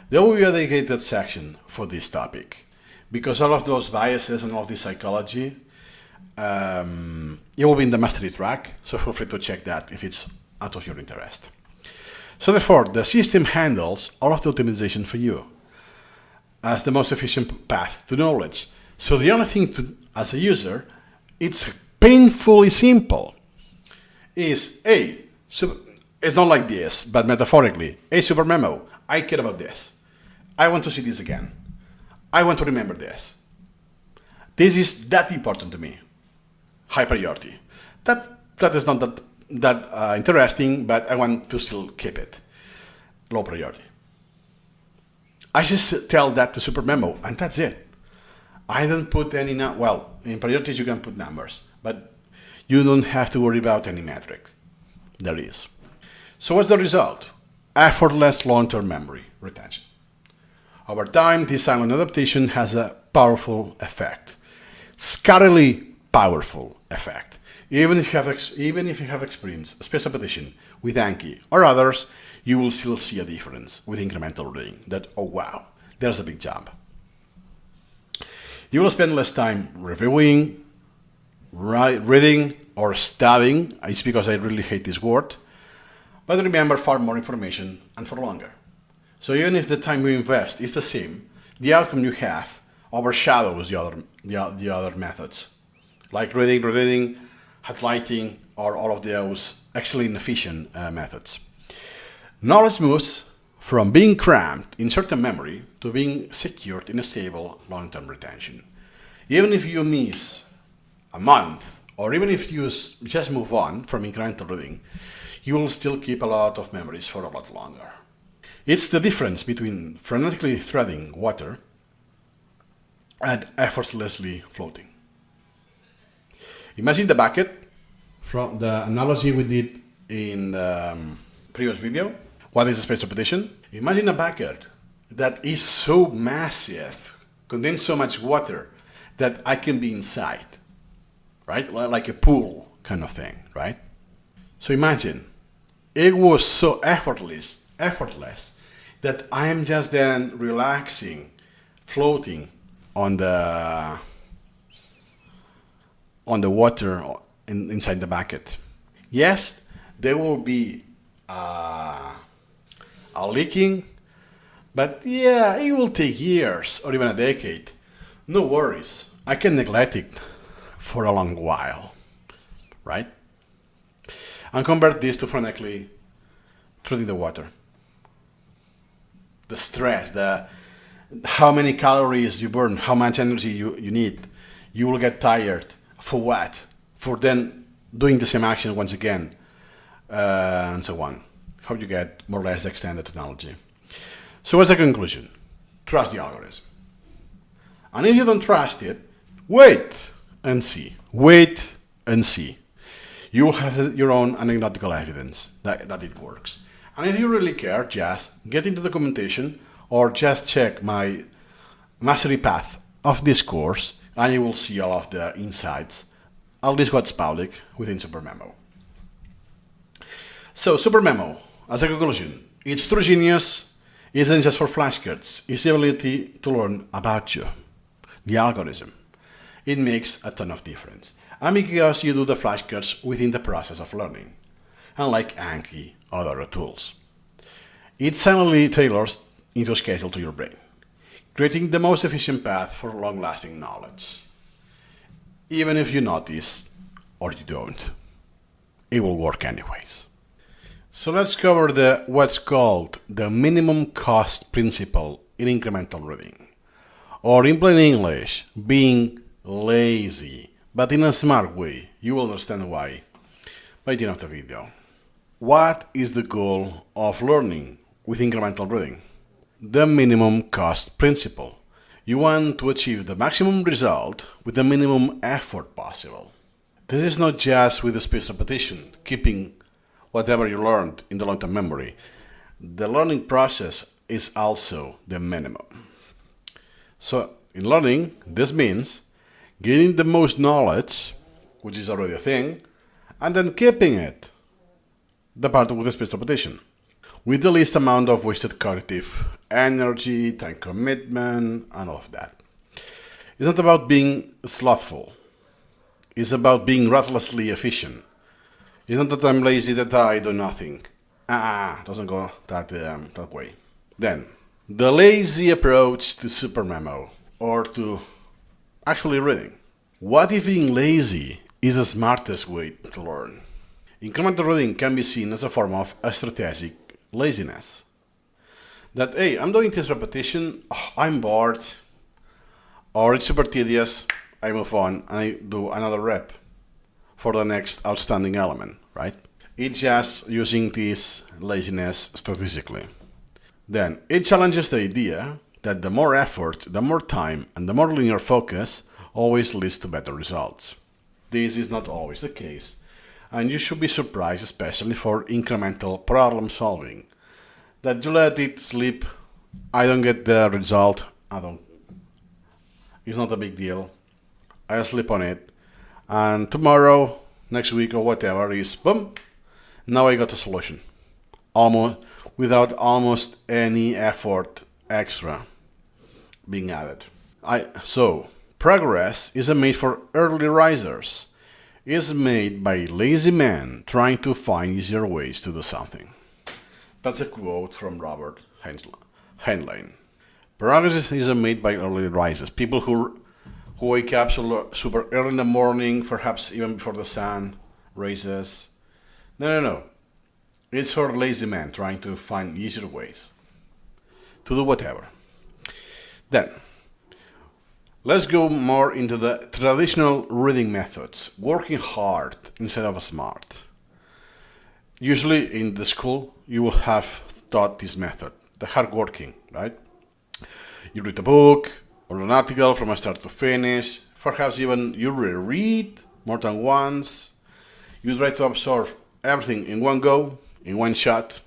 There will be a dedicated section for this topic, because all of those biases and all of this psychology, it will be in the mastery track, so feel free to check that if it's out of your interest. So therefore, the system handles all of the optimization for you as the most efficient path to knowledge. So the only thing to, as a user, it's painfully simple, is it's not like this, but metaphorically, SuperMemo, I care about this. I want to see this again. I want to remember this. This is that important to me. High priority. That is not that interesting, but I want to still keep it. Low priority. I just tell that to SuperMemo, and that's it. I don't put any, well, in priorities you can put numbers, but you don't have to worry about any metric. There is. So what's the result? Effortless long-term memory retention. Over time, this silent adaptation has a powerful effect. Scarily powerful effect. Even if you have experienced space repetition with Anki or others, you will still see a difference with incremental reading. That, oh wow, there's a big jump. You will spend less time reviewing, reading, or studying. It's because I really hate this word. But remember far more information and for longer. So even if the time you invest is the same, the outcome you have overshadows the other methods, like reading, highlighting, or all of those excellent efficient methods. Knowledge moves from being cramped in certain memory to being secured in a stable long-term retention. Even if you miss a month, or even if you just move on from incremental reading, you will still keep a lot of memories for a lot longer. It's the difference between frenetically threading water and effortlessly floating. Imagine the bucket from the analogy we did in the previous video. What is a space repetition? Imagine a bucket that is so massive, contains so much water that I can be inside, right? Like a pool kind of thing, right? So imagine, it was so effortless that I am just then relaxing, floating on the water inside the bucket. Yes, there will be a leaking, but yeah, it will take years or even a decade. No worries, I can neglect it for a long while, right? And convert this to frenetically treating the water. The stress, how many calories you burn, how much energy you need. You will get tired. For what? For then doing the same action once again, and so on. How you get more or less the extended technology. So what's the conclusion? Trust the algorithm. And if you don't trust it, wait and see. Wait and see. You will have your own anecdotal evidence that it works. And if you really care, just get into the documentation or just check my mastery path of this course and you will see all of the insights, all this what's public within SuperMemo. So SuperMemo, as a conclusion, its true genius isn't just for flashcards, it's the ability to learn about you, the algorithm. It makes a ton of difference. And because you do the flashcards within the process of learning, unlike Anki or other tools. It silently tailors into a schedule to your brain, creating the most efficient path for long-lasting knowledge. Even if you notice or you don't, it will work anyways. So let's cover what's called the minimum cost principle in incremental reading, or in plain English, being lazy, but in a smart way. You will understand why by the end of the video. What is the goal of learning with incremental reading? The minimum cost principle. You want to achieve the maximum result with the minimum effort possible. This is not just with the spaced repetition, keeping whatever you learned in the long-term memory. The learning process is also the minimum. So in learning, this means getting the most knowledge, which is already a thing, and then keeping it, the part with the spaced repetition, with the least amount of wasted cognitive energy, time commitment, and all of that. It's not about being slothful. It's about being ruthlessly efficient. It's not that I'm lazy that I do nothing. Doesn't go that way. Then, the lazy approach to SuperMemo, or to actually reading. What if being lazy is the smartest way to learn? Incremental reading can be seen as a form of a strategic laziness. That, hey, I'm doing this repetition, I'm bored, or it's super tedious, I move on and I do another rep for the next outstanding element, right? It's just using this laziness strategically. Then, it challenges the idea that the more effort, the more time, and the more linear focus always leads to better results. This is not always the case, and you should be surprised, especially for incremental problem solving, that you let it slip, I don't get the result, it's not a big deal, I sleep on it, and tomorrow, next week or whatever is, boom, now I got a solution. Without almost any effort extra being added. So, progress isn't made for early risers. It's made by lazy men trying to find easier ways to do something. That's a quote from Robert Heinlein. Progress isn't made by early risers. People who wake up super early in the morning, perhaps even before the sun rises. No. It's for lazy men trying to find easier ways to do whatever. Then, let's go more into the traditional reading methods, working hard instead of smart. Usually in the school, you will have taught this method, the hard working, right? You read a book or an article from start to finish, perhaps even you reread more than once. You try to absorb everything in one go, in one shot.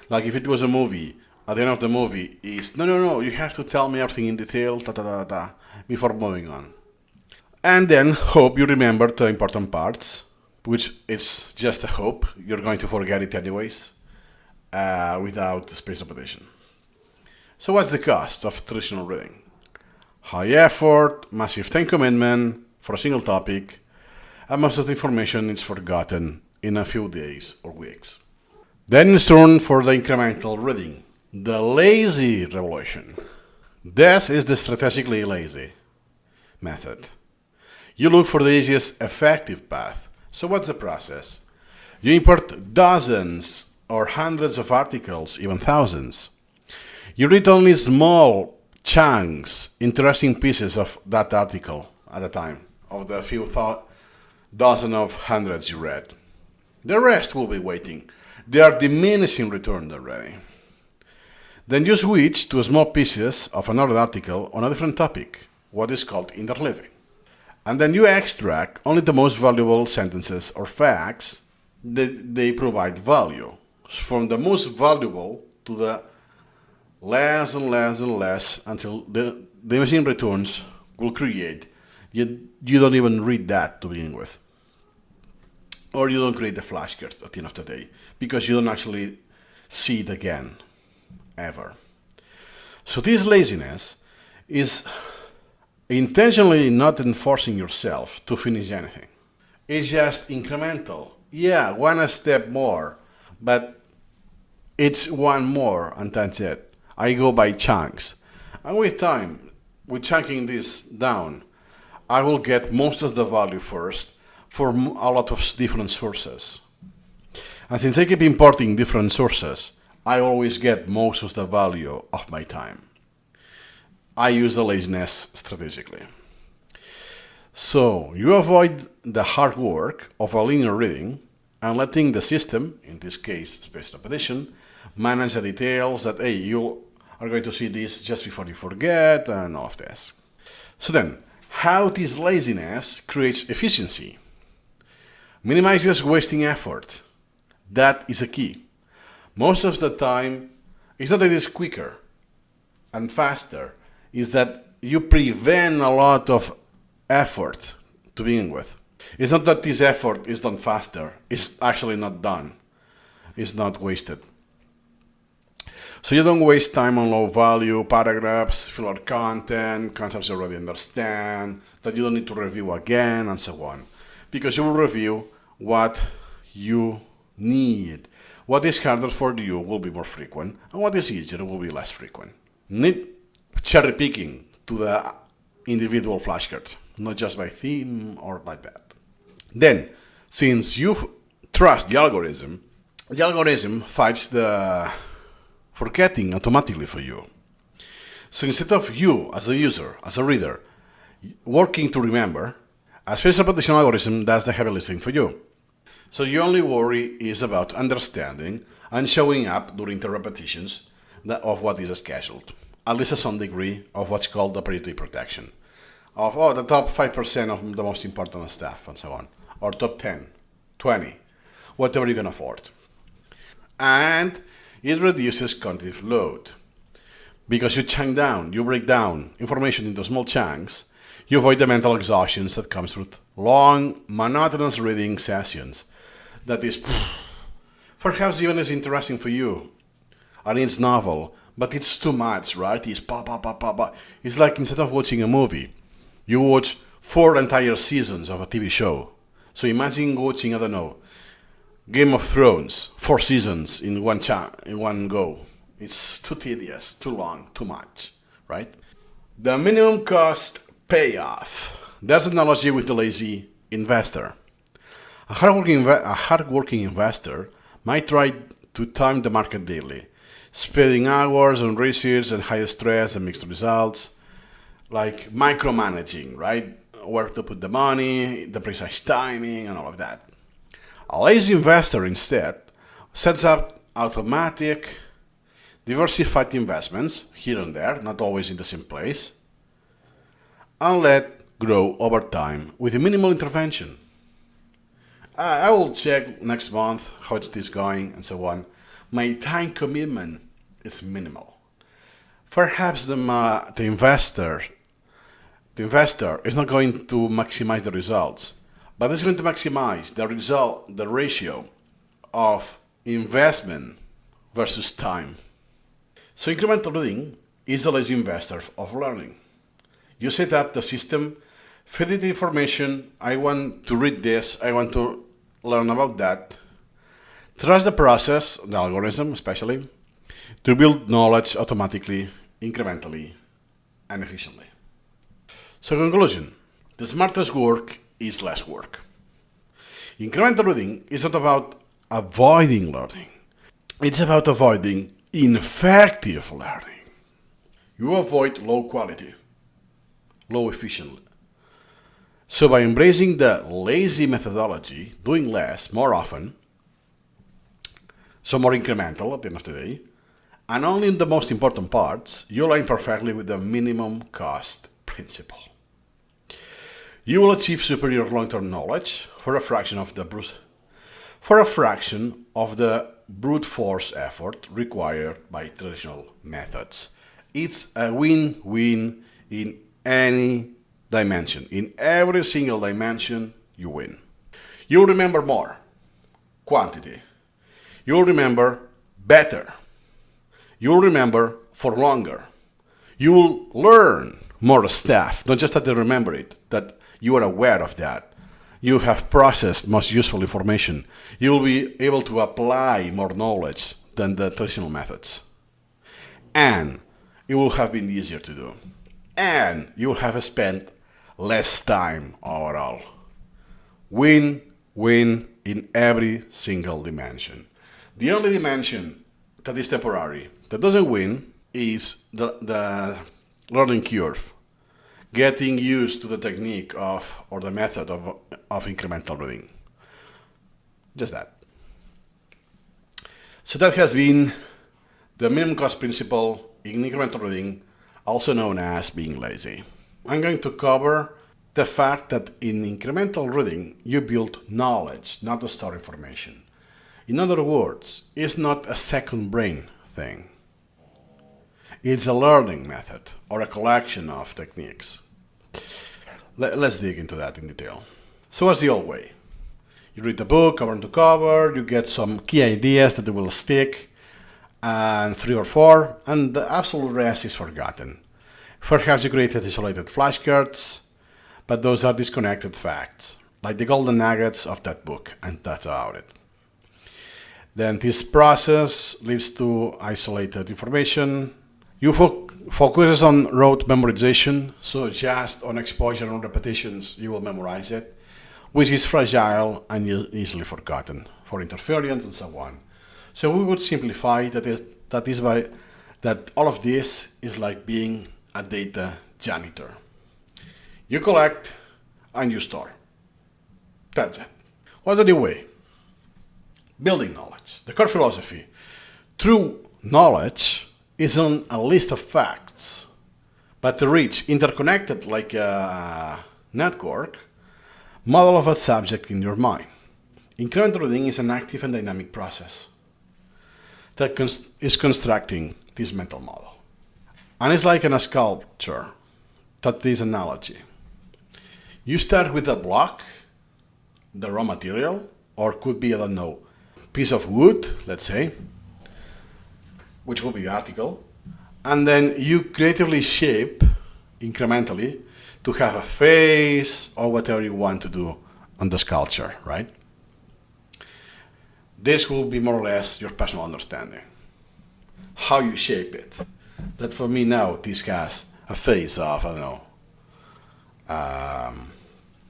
Like if it was a movie, at the end of the movie is, no, you have to tell me everything in detail, before moving on. And then hope you remember the important parts, which it's just a hope, you're going to forget it anyways, without spaced repetition. So what's the cost of traditional reading? High effort, massive time commitment for a single topic, and most of the information is forgotten in a few days or weeks. Then it's turn for the incremental reading, the lazy revolution. This is the strategically lazy method. You look for the easiest effective path. So what's the process? You import dozens or hundreds of articles, even thousands. You read only small chunks, interesting pieces of that article at a time, of the few dozen of hundreds you read. The rest will be waiting. They are diminishing return already. Then you switch to small pieces of another article on a different topic, what is called interleaving. And then you extract only the most valuable sentences or facts that they provide value. From the most valuable to the less and less and less until the machine returns will create. You don't even read that to begin with. Or you don't create the flashcard at the end of the day because you don't actually see it again, ever. So this laziness is intentionally not enforcing yourself to finish anything. It's just incremental. Yeah, one step more, but it's one more and that's it. I go by chunks. And with time, with chunking this down, I will get most of the value first from a lot of different sources. And since I keep importing different sources, I always get most of the value of my time. I use the laziness strategically. So you avoid the hard work of a linear reading and letting the system, in this case spaced repetition, manage the details that, hey, you are going to see this just before you forget and all of this. So then, how this laziness creates efficiency? Minimizes wasting effort. That is a key. Most of the time, it's not that it's quicker and faster. is that you prevent a lot of effort to begin with. It's not that this effort is done faster, it's actually not done. It's not wasted. So you don't waste time on low value paragraphs, filler content, concepts you already understand, that you don't need to review again, and so on. Because you will review what you need. What is harder for you will be more frequent, and what is easier will be less frequent. Need cherry picking to the individual flashcard, not just by theme or like that. Then, since you trust the algorithm fights the forgetting automatically for you. So instead of you, as a user, as a reader, working to remember, a spatial repetition algorithm does the heavy lifting for you. So your only worry is about understanding and showing up during the repetitions of what is scheduled, at least to some degree of what's called the priority protection. Of the top 5% of the most important stuff and so on, or top 10, 20, whatever you can afford. And it reduces cognitive load. Because you break down information into small chunks, you avoid the mental exhaustion that comes with long, monotonous reading sessions. That is perhaps even as interesting for you. And it's novel, but it's too much, right? It's It's like instead of watching a movie, you watch 4 entire seasons of a TV show. So imagine watching, I don't know, Game of Thrones, 4 seasons in one go. It's too tedious, too long, too much, right? The minimum cost payoff. That's an analogy with the lazy investor. A hardworking investor might try to time the market daily, spending hours on research and high stress and mixed results, like micromanaging, right? Where to put the money, the precise timing, and all of that. A lazy investor instead sets up automatic, diversified investments here and there, not always in the same place, and let grow over time with a minimal intervention. I will check next month how it's this going and so on. My time commitment is minimal. Perhaps the investor is not going to maximize the results, but it's going to maximize the ratio of investment versus time. So incremental reading is the lazy investor of learning. You set up the system, feed it information, I want to read this, I want to learn about that. Trust the process, the algorithm especially, to build knowledge automatically, incrementally, and efficiently. So conclusion, the smartest work is less work. Incremental reading is not about avoiding learning. It's about avoiding ineffective learning. You avoid low quality, low efficiency. So by embracing the lazy methodology, doing less more often, so more incremental at the end of the day, and only in the most important parts, you align perfectly with the minimum cost principle. You will achieve superior long-term knowledge for a fraction of the brute force effort required by traditional methods. It's a win-win in any dimension. In every single dimension, you win. You'll remember more quantity. You'll remember better. You'll remember for longer. You'll learn more stuff, not just that you remember it, that you are aware of that. You have processed most useful information. You'll be able to apply more knowledge than the traditional methods. And it will have been easier to do. And you'll have spent less time overall. Win, win in every single dimension. The only dimension that is temporary, that doesn't win, is the learning curve. Getting used to the technique or the method of incremental reading. Just that. So that has been the minimum cost principle in incremental reading, also known as being lazy. I'm going to cover the fact that in incremental reading, you build knowledge, not to store information. In other words, it's not a second brain thing. It's a learning method or a collection of techniques. Let's dig into that in detail. So what's the old way? You read the book cover to cover, you get some key ideas that will stick, and 3 or 4, and the absolute rest is forgotten. Perhaps you created isolated flashcards, but those are disconnected facts, like the golden nuggets of that book, and that's about it. Then this process leads to isolated information. You focus on rote memorization, so just on exposure and repetitions you will memorize it, which is fragile and easily forgotten for interference and so on. So we would simplify that all of this is like being a data janitor. You collect and you store. That's it. What's the new way? Building knowledge. The core philosophy. True knowledge isn't a list of facts, but a rich, interconnected like a network model of a subject in your mind. Incremental reading is an active and dynamic process that is constructing this mental model. And it's like in a sculpture, that is analogy. You start with a block, the raw material, or could be, I don't know, piece of wood, let's say, which will be the article, and then you creatively shape, incrementally, to have a face or whatever you want to do on the sculpture, right? This will be more or less your personal understanding. How you shape it. That for me now, this has a face of, I don't know,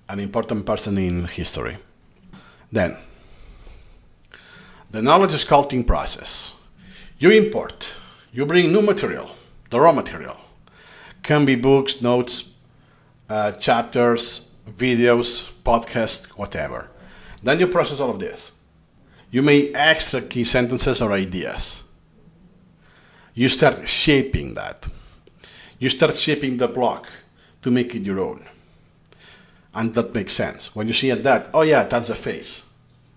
an important person in history. Then, the knowledge sculpting process. You import, you bring new material, the raw material. Can be books, notes, chapters, videos, podcasts, whatever. Then you process all of this. You may extract key sentences or ideas. You start shaping that. You start shaping the block to make it your own. And that makes sense. When you see that, oh yeah, that's a face,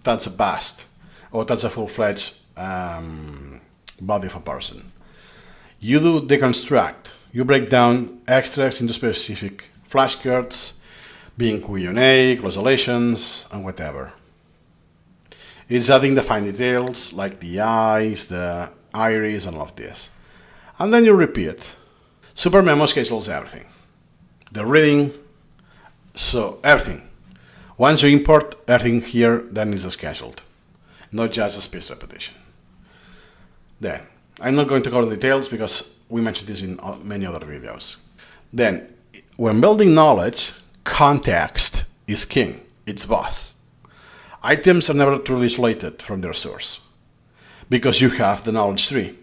that's a bust, or that's a full-fledged body of a person. You do deconstruct. You break down extracts into specific flashcards, being Q&A, closulations, and whatever. It's adding the fine details, like the eyes, the iris, and all of this. And then you repeat. SuperMemo schedules everything. The reading, so everything. Once you import everything here, then it's scheduled, not just a spaced repetition. Then, I'm not going to cover the details because we mentioned this in many other videos. Then, when building knowledge, context is king. It's boss. Items are never truly isolated from their source because you have the knowledge tree.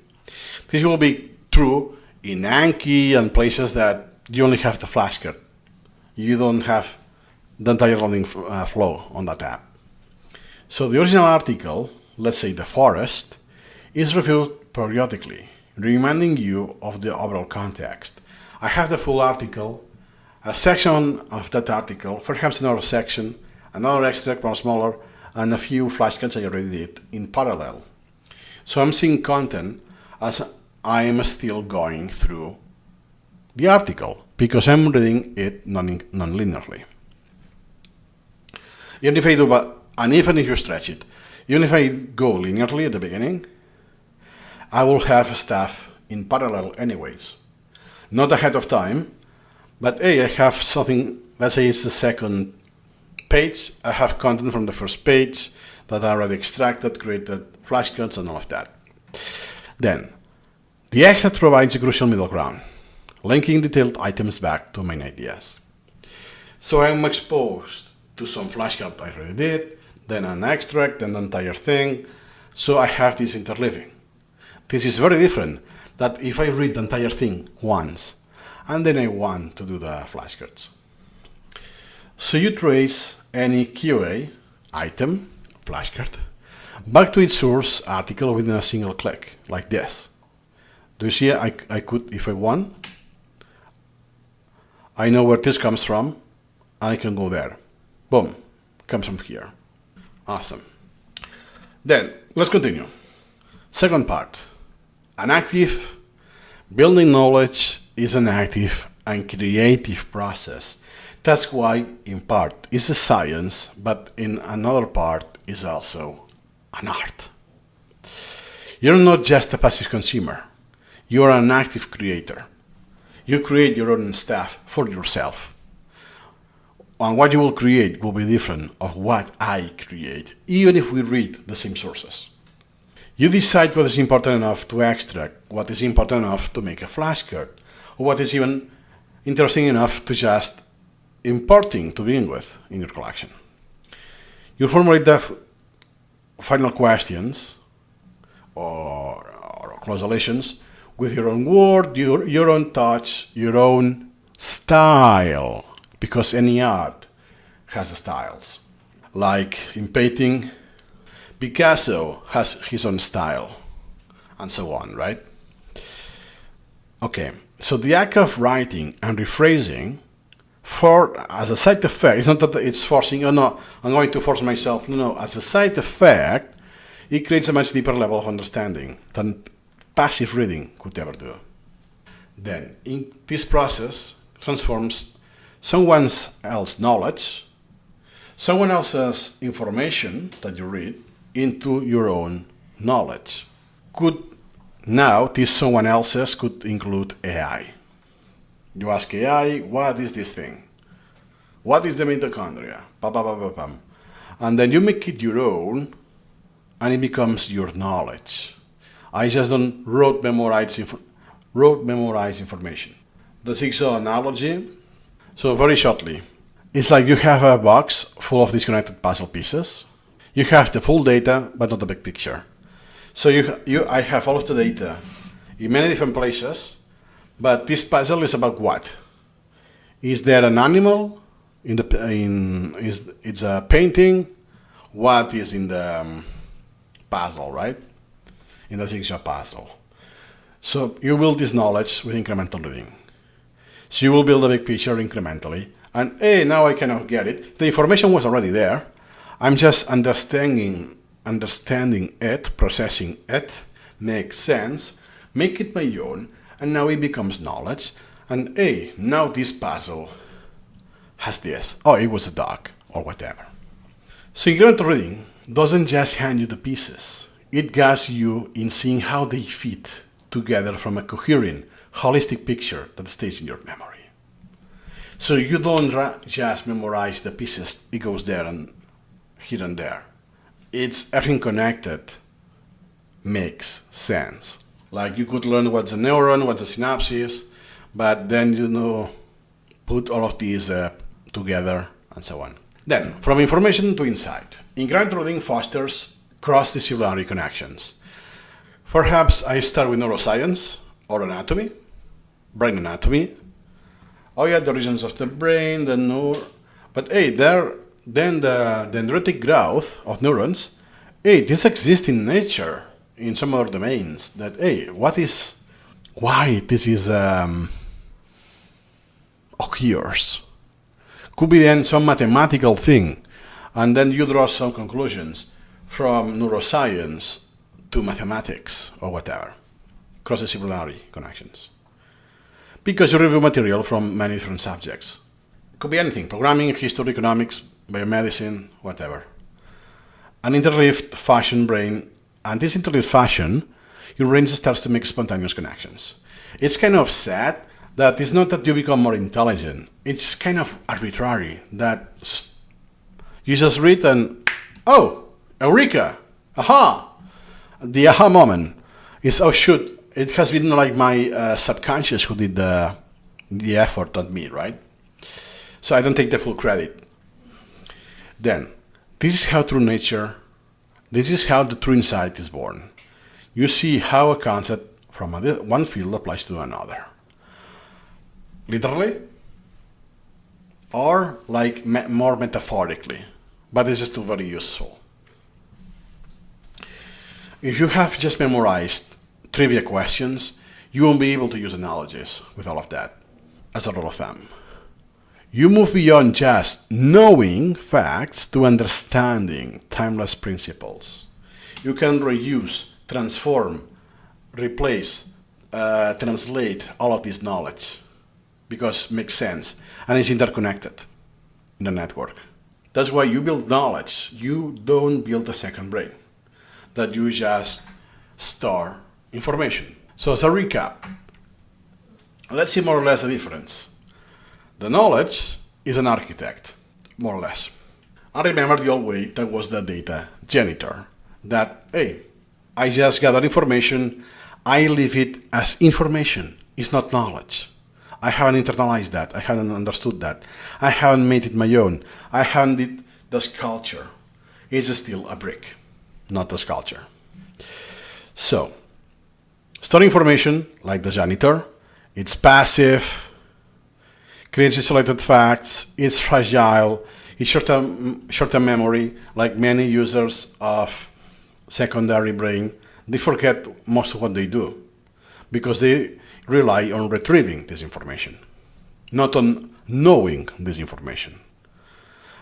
This will be true in Anki and places that you only have the flashcard. You don't have the entire learning flow on that app. So the original article, let's say the forest, is reviewed periodically, reminding you of the overall context. I have the full article, a section of that article, perhaps another section, another extract, one smaller, and a few flashcards I already did in parallel. So I'm seeing content as I am still going through the article because I'm reading it non-linearly. Even if I do, and even if you stretch it, even if I go linearly at the beginning, I will have stuff in parallel anyways. Not ahead of time, but hey, I have something, let's say it's the second page, I have content from the first page that I already extracted, created flashcards and all of that. Then, the extract provides a crucial middle ground, linking detailed items back to main ideas. So I'm exposed to some flashcard I already did, then an extract and the entire thing, so I have this interleaving. This is very different that if I read the entire thing once, and then I want to do the flashcards. So you trace any QA item, flashcard, back to its source article within a single click, like this. Do you see I could, if I want, I know where this comes from, I can go there. Boom, comes from here. Awesome. Then, let's continue. Second part, an active, Building knowledge is an active and creative process. That's why, in part, it's a science, but in another part, is also an art. You're not just a passive consumer. You are an active creator. You create your own stuff for yourself. And what you will create will be different of what I create, even if we read the same sources. You decide what is important enough to extract, what is important enough to make a flashcard, or what is even interesting enough to just importing to begin with in your collection. You formulate the final questions or closulations with your own word, your own touch, your own style, because any art has styles. Like in painting, Picasso has his own style, and so on, right? Okay, so the act of writing and rephrasing as a side effect, it's not that it's forcing, oh no, I'm going to force myself. No, as a side effect, it creates a much deeper level of understanding than passive reading could ever do. Then, in this process, transforms someone else's knowledge, someone else's information that you read, into your own knowledge. Now, this someone else's could include AI. You ask AI, what is this thing? What is the mitochondria? And then you make it your own, and it becomes your knowledge. I just don't rote memorize information. The Jigsaw Analogy. So very shortly, it's like you have a box full of disconnected puzzle pieces. You have the full data, but not the big picture. So I have all of the data in many different places, but this puzzle is about what? Is there an animal it's a painting? What is in the puzzle, right? In the Jigsaw puzzle. So you build this knowledge with incremental reading. So you will build a big picture incrementally, and hey, now I cannot get it. The information was already there. I'm just understanding it, processing it, makes sense, make it my own, and now it becomes knowledge. And hey, now this puzzle has this. Oh, it was a dog, or whatever. So incremental reading doesn't just hand you the pieces. It guides you in seeing how they fit together from a coherent, holistic picture that stays in your memory. So you don't just memorize the pieces, it goes there and here and there. It's everything connected makes sense. Like you could learn what's a neuron, what's a synapses, but then put all of these together and so on. Then, from information to insight, incremental reading fosters cross-disciplinary connections. Perhaps I start with neuroscience or anatomy, brain anatomy. Oh yeah, the regions of the brain, but hey, then the dendritic growth of neurons, hey, this exists in nature in some other domains. That hey, why this is occurs? Could be then some mathematical thing, and then you draw some conclusions from neuroscience to mathematics or whatever, cross-disciplinary connections. Because you review material from many different subjects. It could be anything, programming, history, economics, biomedicine, whatever. An interleaved fashion brain, and this interleaved fashion, your brain starts to make spontaneous connections. It's kind of sad that it's not that you become more intelligent, it's kind of arbitrary that you just read and, oh, eureka, aha! The aha moment is, oh shoot, it has been like my subconscious who did the effort, not me, right? So I don't take the full credit. Then, this is how the true insight is born. You see how a concept from one field applies to another. Literally, or like more metaphorically, but this is still very useful. If you have just memorized trivia questions, you won't be able to use analogies with all of that, as a rule of thumb. You move beyond just knowing facts to understanding timeless principles. You can reuse, transform, replace translate all of this knowledge because it makes sense and it's interconnected in the network. That's why you build knowledge. You don't build a second brain, that you just store information. So as a recap, let's see more or less the difference. The knowledge is an architect, more or less. And remember the old way that was the data janitor. That, hey, I just gather information, I leave it as information. It's not knowledge. I haven't internalized that. I haven't understood that. I haven't made it my own. I haven't did the sculpture. It's still a brick, not a sculpture. So, store information like the janitor. It's passive, creates isolated facts, it's fragile, it's short-term memory, like many users of secondary brain. They forget most of what they do because they rely on retrieving this information, not on knowing this information.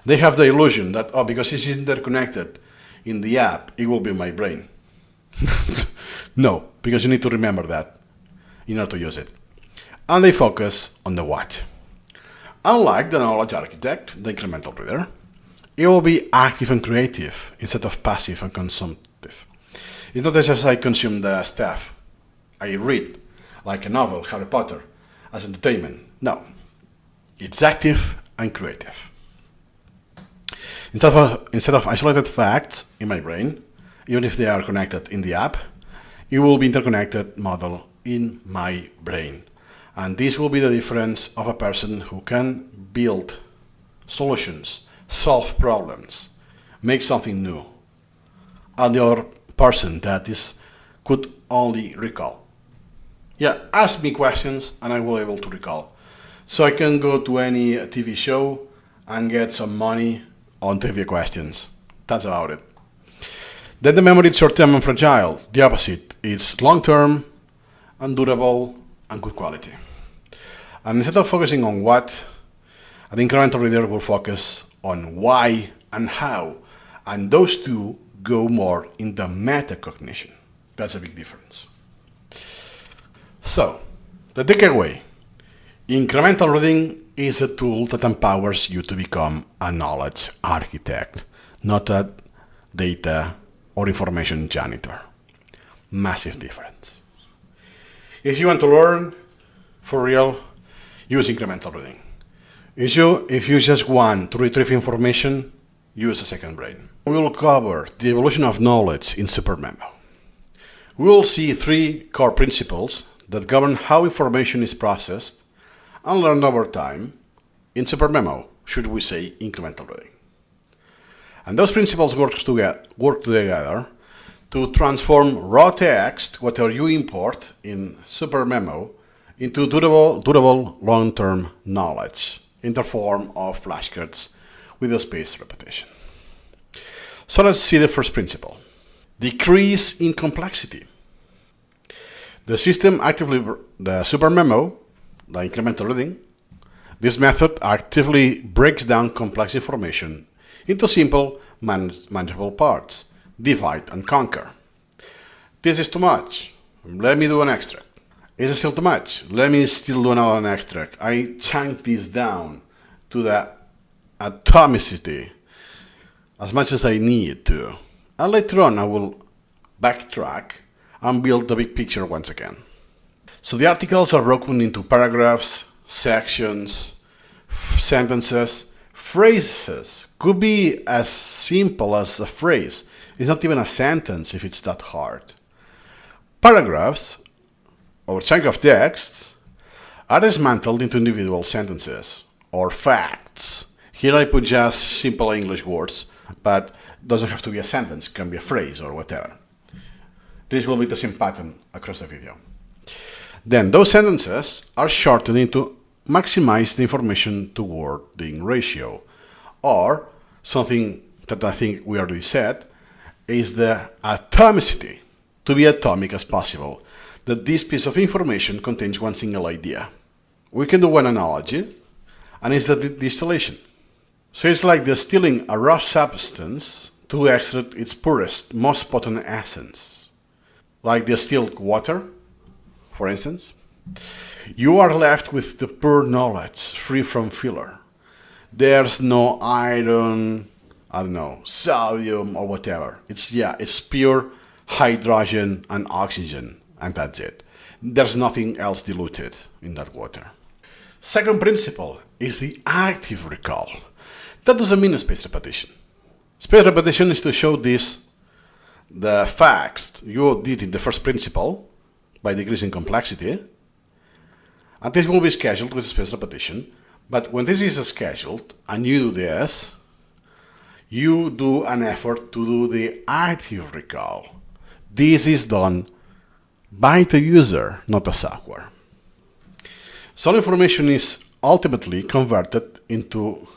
They have the illusion that, oh, because it's interconnected in the app, it will be my brain. No, because you need to remember that in order to use it. And they focus on the what. Unlike the knowledge architect, the incremental reader, it will be active and creative instead of passive and consumptive. It's not just I consume the stuff. I read, like a novel, Harry Potter, as entertainment. No, it's active and creative. Instead of isolated facts in my brain, even if they are connected in the app, it will be interconnected model in my brain. And this will be the difference of a person who can build solutions, solve problems, make something new, and the other person that could only recall. Yeah, ask me questions and I will be able to recall. So I can go to any TV show and get some money on trivia questions. That's about it. Then the memory is short-term and fragile. The opposite is long-term and durable and good quality. And instead of focusing on what, an incremental reader will focus on why and how. And those two go more in the metacognition. That's a big difference. So, the takeaway. Incremental reading is a tool that empowers you to become a knowledge architect, not a data or information janitor. Massive difference. If you want to learn for real, use incremental reading. If you just want to retrieve information, use a second brain. We will cover the evolution of knowledge in SuperMemo. We will see 3 core principles that govern how information is processed and learned over time in SuperMemo, should we say incremental reading. And those principles work together to transform raw text, whatever you import in SuperMemo, into durable long-term knowledge in the form of flashcards with a spaced repetition. So let's see the first principle. Decrease in complexity. The SuperMemo, the incremental reading, this method actively breaks down complex information into simple, manageable parts. Divide and conquer. This is too much. Let me do an extract. Is it still too much? Let me still do another extract. I chunk this down to the atomicity as much as I need to. And later on I will backtrack and build the big picture once again. So the articles are broken into paragraphs, sections, sentences, phrases. Could be as simple as a phrase. It's not even a sentence if it's that hard. Paragraphs, or chunk of text, are dismantled into individual sentences or facts. Here I put just simple English words, but it doesn't have to be a sentence, it can be a phrase or whatever. This will be the same pattern across the video. Then those sentences are shortened into maximize the information to word being ratio, or something that I think we already said, is the atomicity, to be atomic as possible, that this piece of information contains one single idea. We can do one analogy, and it's the distillation. So it's like distilling a raw substance to extract its purest, most potent essence. Like distilled water, for instance, you are left with the pure knowledge, free from filler. There's no iron, I don't know, sodium or whatever. It's pure hydrogen and oxygen, and that's it. There's nothing else diluted in that water. Second principle is the active recall. That doesn't mean a spaced repetition. Spaced repetition is to show the facts you did in the first principle by decreasing complexity, and this will be scheduled with spaced repetition. But when this is scheduled and you do this, you do an effort to do the active recall. This is done by the user, not the software. Some information is ultimately converted into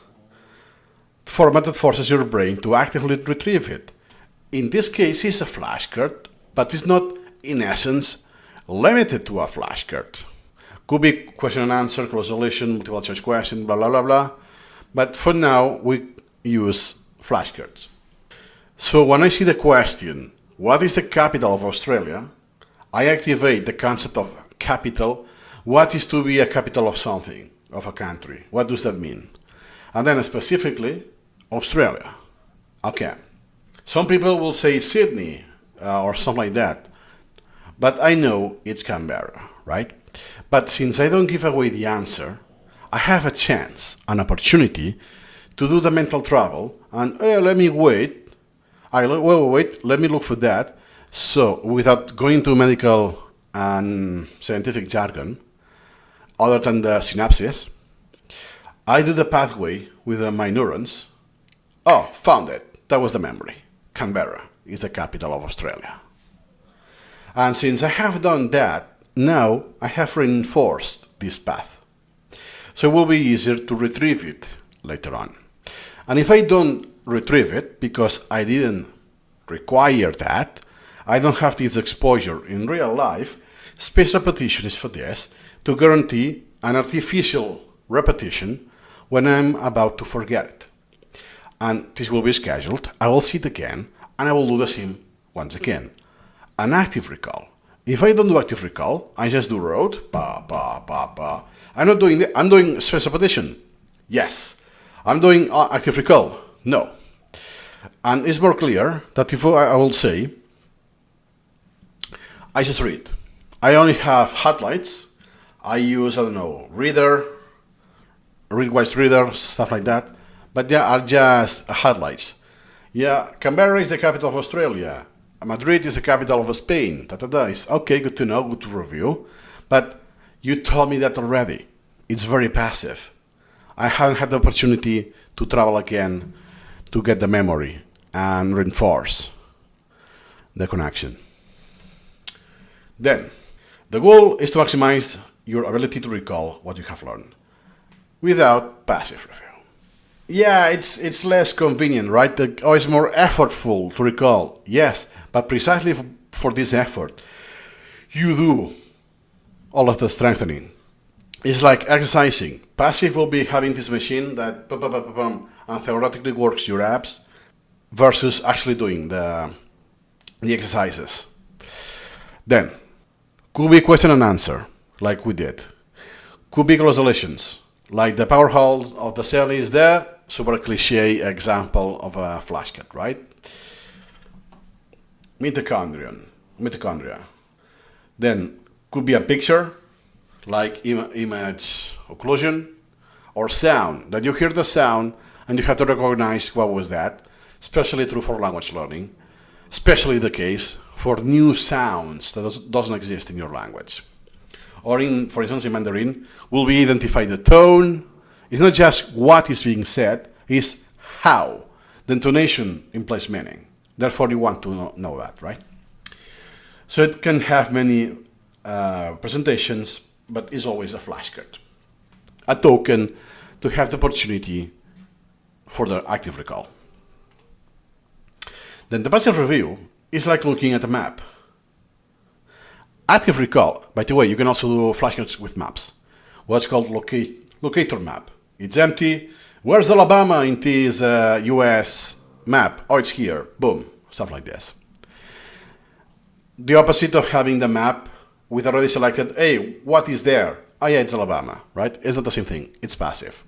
format that forces your brain to actively retrieve it. In this case, it's a flashcard, but it's not, in essence, limited to a flashcard. Could be question and answer, close deletion, multiple choice question, blah, blah, blah, blah. But for now, we use flashcards. So when I see the question, what is the capital of Australia? I activate the concept of capital. What is to be a capital of something, of a country? What does that mean? And then specifically, Australia. Okay. Some people will say Sydney or something like that. But I know it's Canberra, right? But since I don't give away the answer, I have a chance, an opportunity to do the mental travel and let me wait. Wait, let me look for that. So without going to medical and scientific jargon, other than the synapses, I do the pathway with my neurons. Oh, found it. That was the memory. Canberra is the capital of Australia. And since I have done that, now I have reinforced this path. So it will be easier to retrieve it later on. And if I don't retrieve it because I didn't require that, I don't have this exposure in real life, spaced repetition is for this, to guarantee an artificial repetition when I'm about to forget it. And this will be scheduled, I will see it again, and I will do the same once again. An active recall. If I don't do active recall, I just do road, I'm not doing I'm doing spaced repetition. Yes. I'm doing active recall. No. And it's more clear that if I will say, I just read. I only have highlights. I use, I don't know, reader, readwise reader, stuff like that. But they are just highlights. Yeah, Canberra is the capital of Australia. Madrid is the capital of Spain. It's okay, good to know, good to review. But you told me that already. It's very passive. I haven't had the opportunity to travel again to get the memory and reinforce the connection. Then, the goal is to maximize your ability to recall what you have learned without passive review. Yeah, it's less convenient, right? It's more effortful to recall. Yes, but precisely for this effort, you do all of the strengthening. It's like exercising. Passive will be having this machine that and theoretically works your abs versus actually doing the exercises. Then, could be question and answer, like we did. Could be close deletions, like the powerhouse of the cell is there, super cliche example of a flashcard, right? Mitochondria. Then, could be a picture, like image occlusion, or sound, that you hear the sound and you have to recognize what was that, especially true for language learning, especially the case for new sounds that doesn't exist in your language. Or for instance, in Mandarin, will we identify the tone? It's not just what is being said, it's how. The intonation implies meaning. Therefore, you want to know that, right? So it can have many presentations, but is always a flashcard. A token to have the opportunity for the active recall. Then the passive review is like looking at a map. Active recall, by the way, you can also do flashcards with maps. What's called locator map. It's empty. Where's Alabama in this US map? Oh, it's here. Boom. Stuff like this. The opposite of having the map with already selected, hey, what is there? Oh yeah, it's Alabama, right? It's not the same thing, it's passive.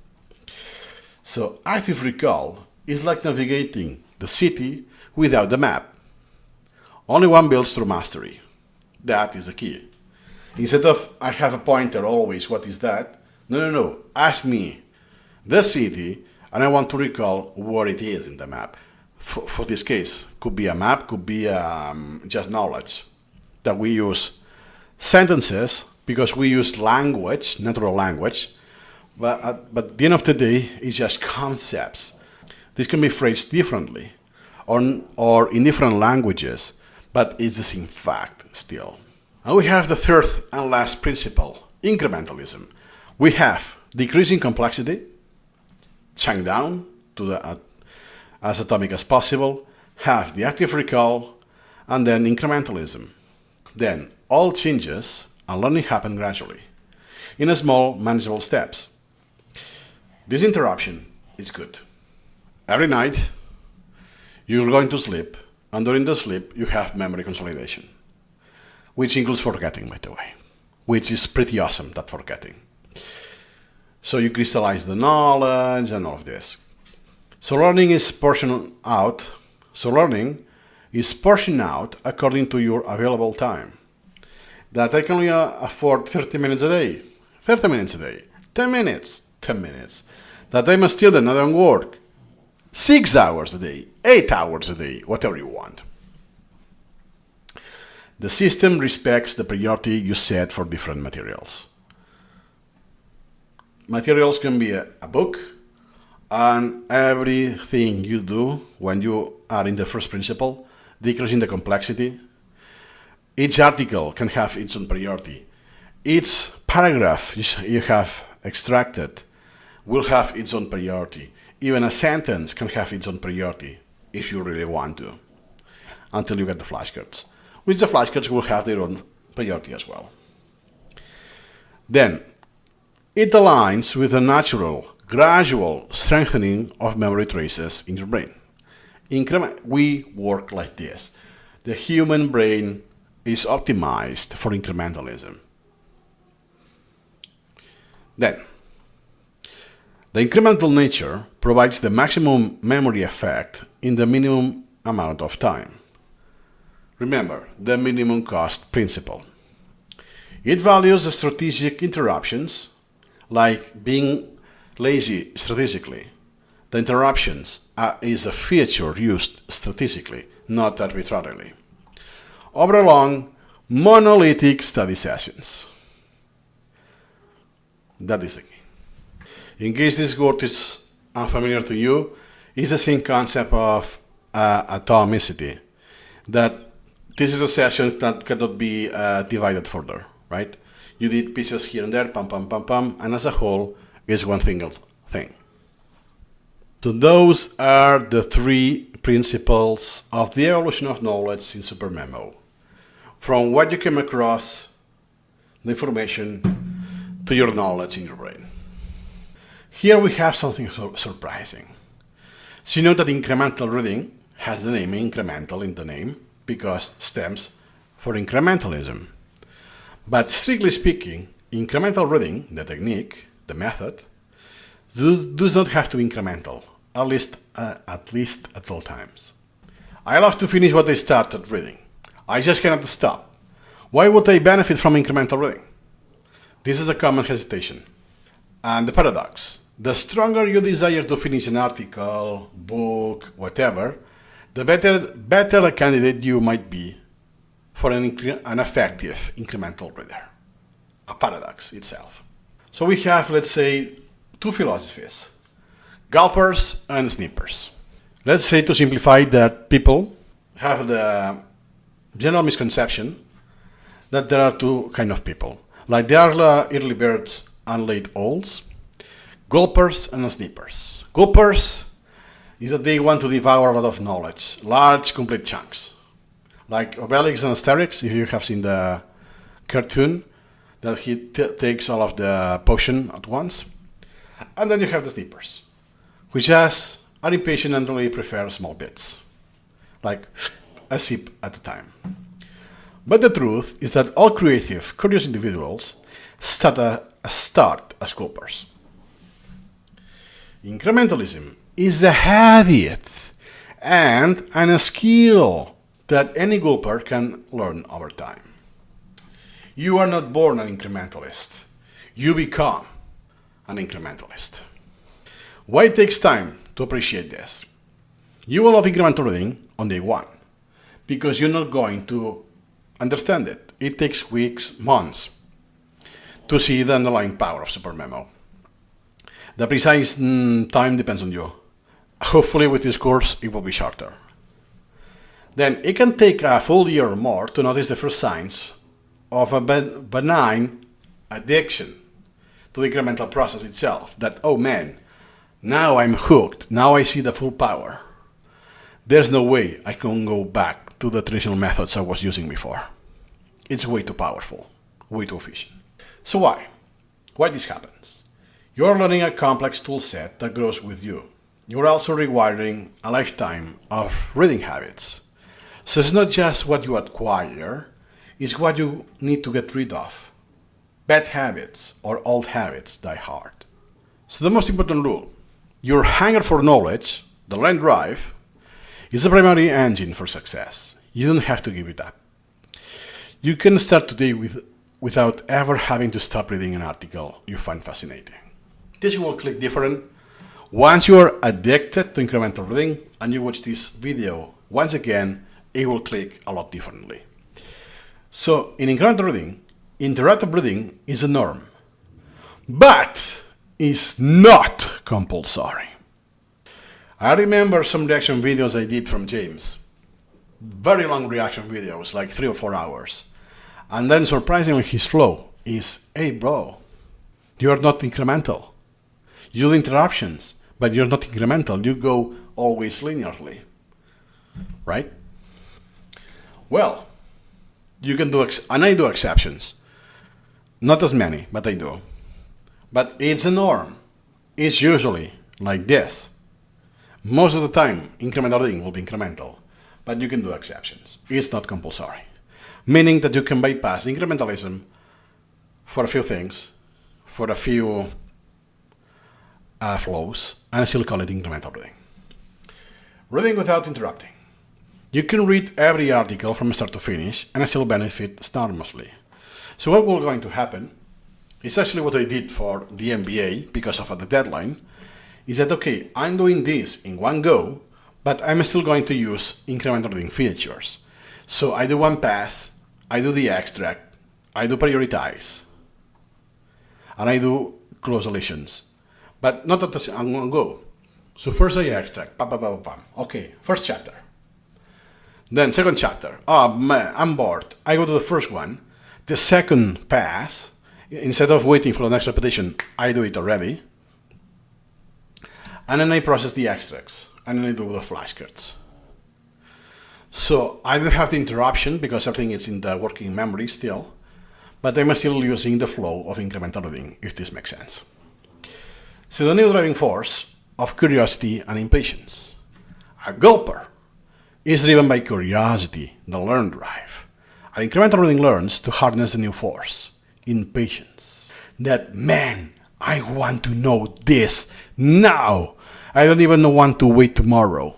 So active recall is like navigating the city without the map. Only one builds through mastery. That is the key. Instead of, I have a pointer always, what is that? No. Ask me the city, and I want to recall what it is in the map. For this case, could be a map, could be just knowledge. That we use sentences because we use language, natural language, but at the end of the day, it's just concepts. This can be phrased differently or in different languages, but it's the same fact still. And we have the third and last principle, incrementalism. We have decreasing complexity, chunk down to the as atomic as possible, have the active recall, and then incrementalism. Then all changes and learning happen gradually, in small, manageable steps. This interruption is good. Every night, you're going to sleep, and during the sleep, you have memory consolidation, which includes forgetting, by the way, which is pretty awesome, that forgetting. So you crystallize the knowledge and all of this. So learning is portioned out. According to your available time. That I can only afford 30 minutes a day, 30 minutes a day, 10 minutes, 10 minutes. That I must still do another work, 6 hours a day, 8 hours a day, whatever you want. The system respects the priority you set for different materials. Materials can be a book, and everything you do when you are in the first principle, decreasing the complexity. Each article can have its own priority. Each paragraph you have extracted will have its own priority. Even a sentence can have its own priority if you really want to, until you get the flashcards, which the flashcards will have their own priority as well. Then, it aligns with a natural, gradual strengthening of memory traces in your brain. We work like this. The human brain is optimized for incrementalism. Then, the incremental nature provides the maximum memory effect in the minimum amount of time. Remember, the minimum cost principle. It values strategic interruptions, like being lazy strategically. The interruptions is a feature used strategically, not arbitrarily, over long, monolithic study sessions. That is the key. In case this word is unfamiliar to you, it's the same concept of atomicity, that this is a session that cannot be divided further, right? You did pieces here and there, pam, pam, pam, pam, and as a whole, it's one single thing. So those are the 3 principles of the evolution of knowledge in SuperMemo. From what you came across, the information, to your knowledge in your brain. Here we have something surprising. So you know that incremental reading has the name incremental in the name because stems for incrementalism. But strictly speaking, incremental reading, the technique, the method, does not have to be incremental, at least at all times. I love to finish what I started reading. I just cannot stop. Why would I benefit from incremental reading? This is a common hesitation. And the paradox. The stronger you desire to finish an article, book, whatever, the better a candidate you might be for an effective incremental reader. A paradox itself. So we have, let's say, 2 philosophies, gulpers and snippers. Let's say, to simplify, that people have the general misconception that there are 2 kinds of people. Like there are early birds and late owls, gulpers and snippers. Gulpers is that they want to devour a lot of knowledge, large, complete chunks. Like Obelix and Asterix, if you have seen the cartoon, that he takes all of the potion at once. And then you have the snippers, which are impatient and really prefer small bits, like a sip at a time. But the truth is that all creative, curious individuals start as sculptors. Incrementalism is a habit and a skill that any sculptor can learn over time. You are not born an incrementalist. You become an incrementalist. Why it takes time to appreciate this? You will love incremental reading on day one because you're not going to understand it. It takes weeks, months to see the underlying power of SuperMemo. The precise time depends on you. Hopefully with this course it will be shorter. Then it can take a full year or more to notice the first signs of a benign addiction to the incremental process itself. That, oh man, now I'm hooked. Now I see the full power. There's no way I can go back to the traditional methods I was using before. It's way too powerful, way too efficient. So why? Why this happens? You're learning a complex tool set that grows with you. You're also rewiring a lifetime of reading habits. So it's not just what you acquire, it's what you need to get rid of. Bad habits or old habits die hard. So the most important rule, your hunger for knowledge, the learn drive, is the primary engine for success. You don't have to give it up. You can start today without ever having to stop reading an article you find fascinating. This will click different once you are addicted to incremental reading and you watch this video once again, it will click a lot differently. So in incremental reading, interactive reading is a norm, but is not compulsory. I remember some reaction videos I did from James. Very long reaction videos, like 3 or 4 hours. And then surprisingly his flow is, hey bro, you're not incremental. You do interruptions, but you're not incremental. You go always linearly, right? Well, you can do, and I do exceptions. Not as many, but I do. But it's a norm. It's usually like this. Most of the time, incremental reading will be incremental, but you can do exceptions. It's not compulsory. Meaning that you can bypass incrementalism for a few things, for a few flows, and still call it incremental reading. Reading without interrupting. You can read every article from start to finish and still benefit enormously. So what will going to happen is actually what I did for the MBA because of the deadline, is that, okay, I'm doing this in one go, but I'm still going to use incremental reading features. So I do one pass, I do the extract, I do prioritize, and I do close deletions, but not at the same one go. So first I extract, okay, first chapter. Then second chapter, oh man, I'm bored. I go to the first one. The second pass, instead of waiting for the next repetition, I do it already. And then I process the extracts, and then I do the flashcards. So I don't have the interruption because everything is in the working memory still, but I'm still using the flow of incremental reading, if this makes sense. So the new driving force of curiosity and impatience. A gulper is driven by curiosity, the learn drive. And incremental reading learns to harness the new force, impatience. That, man, I want to know this now. I don't even want to wait tomorrow,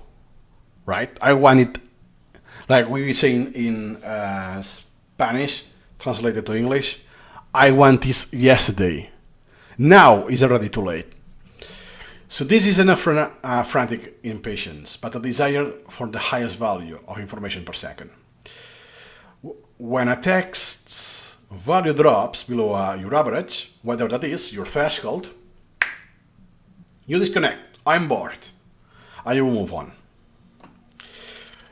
right? I want it, like we say in Spanish, translated to English, I want this yesterday. Now is already too late. So this isn't a frantic impatience, but a desire for the highest value of information per second. When a text's value drops below your average, whatever that is, your threshold, you disconnect. I'm bored. And you will move on.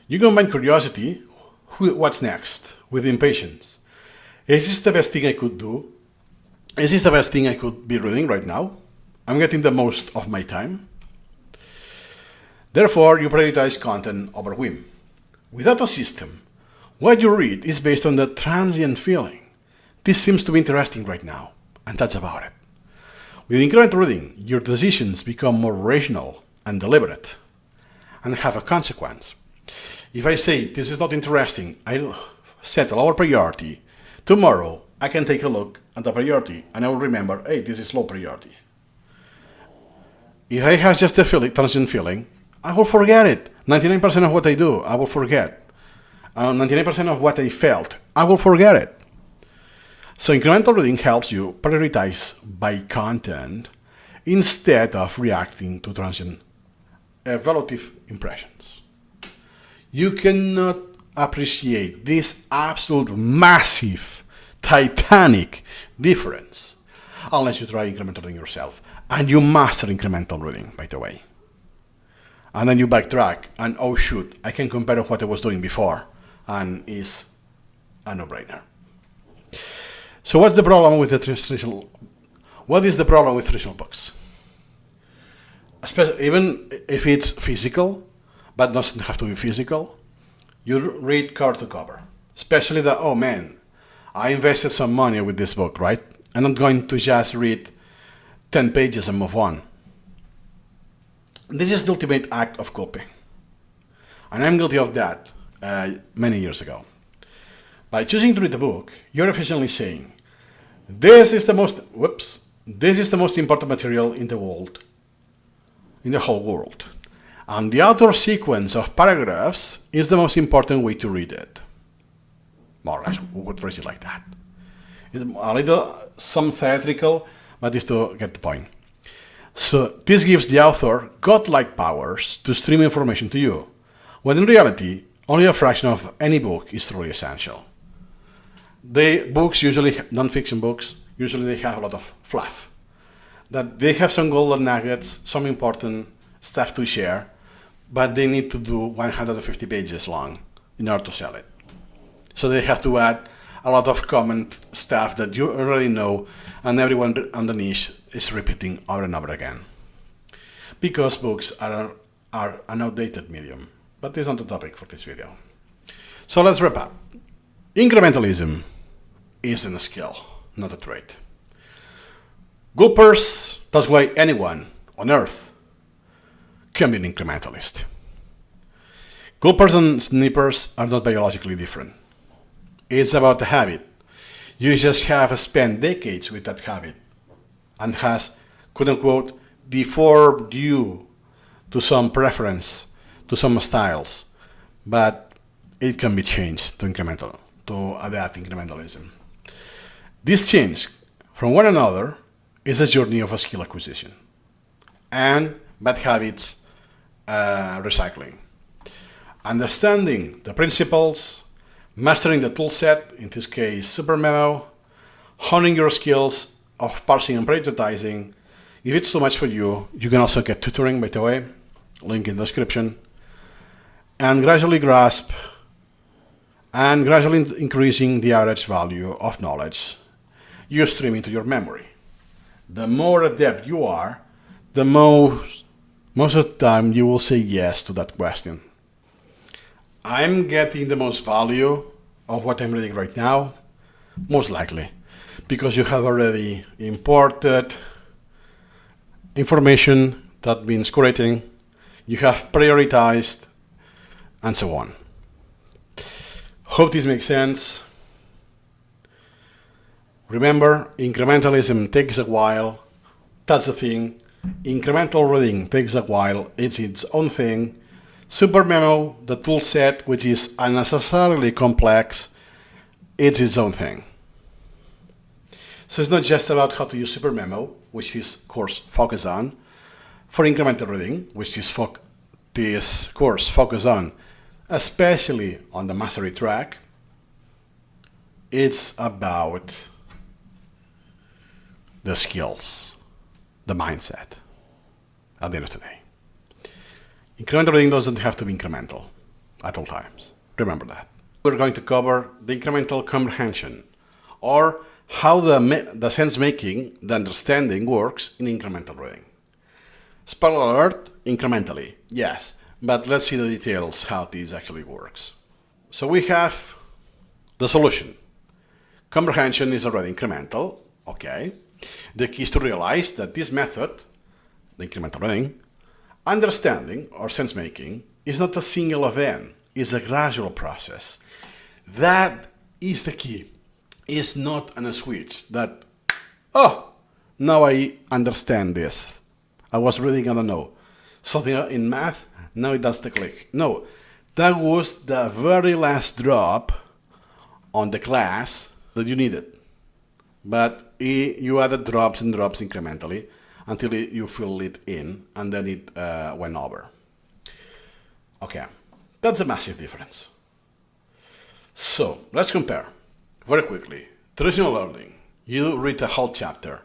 You combine curiosity, what's next, with impatience. Is this the best thing I could do? Is this the best thing I could be reading right now? I'm getting the most of my time. Therefore, you prioritize content over whim. Without a system, what you read is based on the transient feeling. This seems to be interesting right now, and that's about it. With incremental reading, your decisions become more rational and deliberate, and have a consequence. If I say, this is not interesting, I'll set a lower priority, tomorrow I can take a look at the priority and I will remember, hey, this is low priority. If I have just a transient feeling, I will forget it. 99% of what I do, I will forget. 99% of what I felt, I will forget it. So incremental reading helps you prioritize by content instead of reacting to transient evaluative impressions. You cannot appreciate this absolute massive, titanic difference unless you try incremental reading yourself. And you master incremental reading, by the way. And then you backtrack and, oh shoot, I can compare what I was doing before, and it's a no-brainer. So what's the problem with the traditional? What is the problem with traditional books? Even if it's physical, but doesn't have to be physical, you read cover to cover. Especially the, oh man, I invested some money with this book, right? I'm not going to just read 10 pages and move on. This is the ultimate act of copy. And I'm guilty of that many years ago. By choosing to read the book, you're efficiently saying, this is the most important material in the world, in the whole world. And the outer sequence of paragraphs is the most important way to read it. More or less, we would phrase it like that. It's a little, some theatrical, but it's to get the point. So this gives the author godlike powers to stream information to you, when in reality, only a fraction of any book is truly essential. Books, usually non-fiction books, usually they have a lot of fluff. That they have some golden nuggets, some important stuff to share, but they need to do 150 pages long in order to sell it. So they have to add a lot of common stuff that you already know, and everyone on the niche is repeating over and over again. Because books are an outdated medium, but this is not the topic for this video. So let's wrap up. Incrementalism isn't a skill, not a trait. Gulpers, that's why anyone on earth can be an incrementalist. Gulpers and snippers are not biologically different. It's about the habit. You just have spent decades with that habit and has, quote unquote, deformed you to some preference, to some styles, but it can be changed to incremental, to adapt incrementalism. This change from one another is a journey of a skill acquisition and bad habits recycling. Understanding the principles, mastering the toolset, in this case SuperMemo, honing your skills of parsing and prioritizing. If it's too much for you, you can also get tutoring, by the way, link in the description, and gradually grasp and gradually increasing the average value of knowledge you stream into your memory. The more adept you are, the most of the time you will say yes to that question. I'm getting the most value of what I'm reading right now, most likely, because you have already imported information that means curating, you have prioritized, and so on. Hope this makes sense. Remember, incrementalism takes a while. That's the thing. Incremental reading takes a while. It's its own thing. SuperMemo, the tool set, which is unnecessarily complex, it's its own thing. So it's not just about how to use SuperMemo, which this course focuses on, for incremental reading, which this course focuses on, especially on the mastery track. It's about the skills, the mindset, at the end of the day. Incremental reading doesn't have to be incremental at all times. Remember that. We're going to cover the incremental comprehension, or how the sense-making, the understanding works in incremental reading. Spoiler alert, incrementally, yes, but let's see the details how this actually works. So we have the solution. Comprehension is already incremental, okay. The key is to realize that this method, the incremental reading, understanding or sense-making is not a single event, it's a gradual process. That is the key. It's not a switch that, oh, now I understand this. I was reading, I don't know, something in math, now it does the click. No, that was the very last drop on the class that you needed. But you added drops and drops incrementally until you fill it in, and then it went over. Okay, that's a massive difference. So let's compare very quickly. Traditional learning, you read a whole chapter,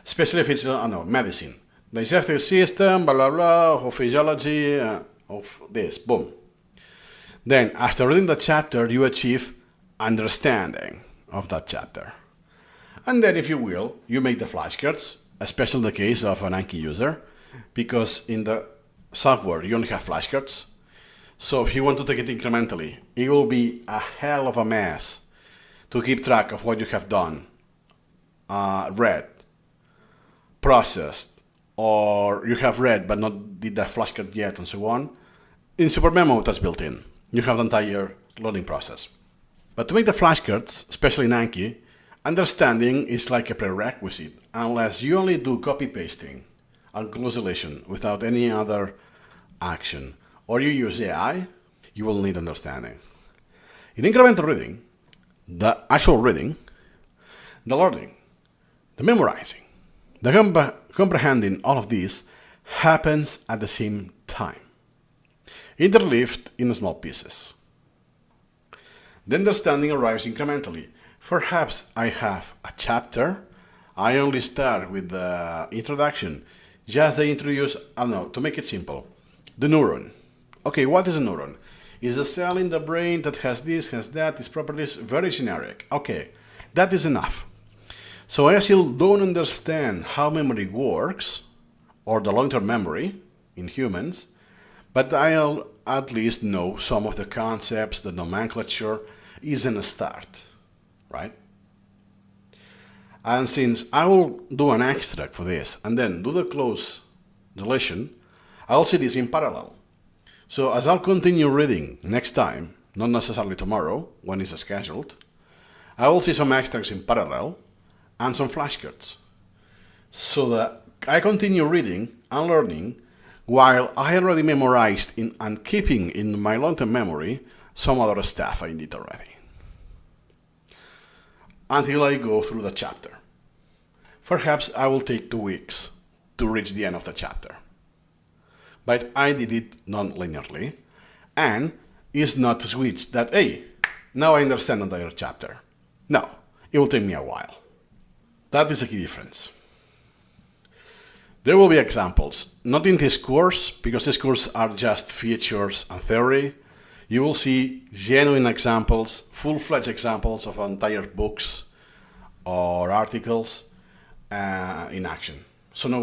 especially if it's, I don't know, medicine. The digestive system, blah, blah, blah, of physiology, of this, boom. Then, after reading the chapter, you achieve understanding of that chapter. And then, if you will, you make the flashcards, especially in the case of an Anki user, because in the software, you only have flashcards. So if you want to take it incrementally, it will be a hell of a mess to keep track of what you have done, read, processed, or you have read but not did the flashcard yet, and so on. In SuperMemo, that's built in. You have the entire loading process. But to make the flashcards, especially in Anki, understanding is like a prerequisite. Unless you only do copy-pasting and closellation without any other action, or you use AI, you will need understanding. In incremental reading, the actual reading, the learning, the memorizing, the comprehending, all of this happens at the same time, interleaved in small pieces. The understanding arrives incrementally. Perhaps I have a chapter, I only start with the introduction, just to introduce, I don't know, to make it simple, the neuron. Okay, what is a neuron? It's a cell in the brain that has this, has that, these properties, very generic. Okay, that is enough. So I still don't understand how memory works, or the long-term memory in humans, but I'll at least know some of the concepts, the nomenclature isn't a start, right? And since I will do an extract for this and then do the close deletion, I'll see this in parallel. So as I'll continue reading next time, not necessarily tomorrow when it's scheduled, I will see some extracts in parallel and some flashcards. So that I continue reading and learning while I already memorized and keeping in my long-term memory some other stuff I did already. Until I go through the chapter. Perhaps I will take 2 weeks to reach the end of the chapter. But I did it non-linearly, and it's not a switch that, hey, now I understand the entire chapter. No, it will take me a while. That is a key difference. There will be examples, not in this course, because this course are just features and theory. You will see genuine examples, full-fledged examples of entire books or articles in action. So no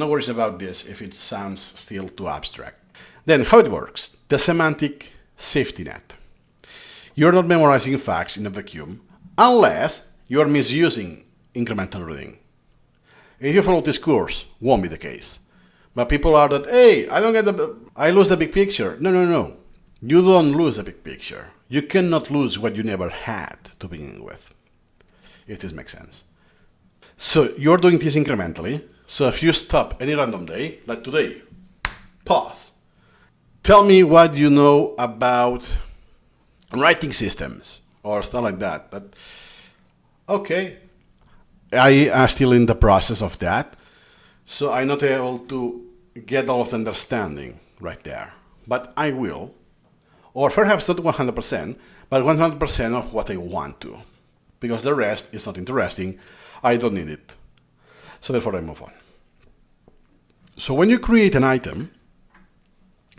worries about this if it sounds still too abstract. Then how it works, the Semantic Safety Net. You're not memorizing facts in a vacuum unless you're misusing incremental reading. If you follow this course, won't be the case. But people are that, hey, I lose the big picture. No. You don't lose the big picture. You cannot lose what you never had to begin with, if this makes sense. So you're doing this incrementally. So if you stop any random day, like today, pause. Tell me what you know about writing systems or stuff like that. But okay, I am still in the process of that. So I'm not able to get all of the understanding right there. But I will. Or perhaps not 100%, but 100% of what I want to. Because the rest is not interesting. I don't need it. So therefore I move on. So when you create an item,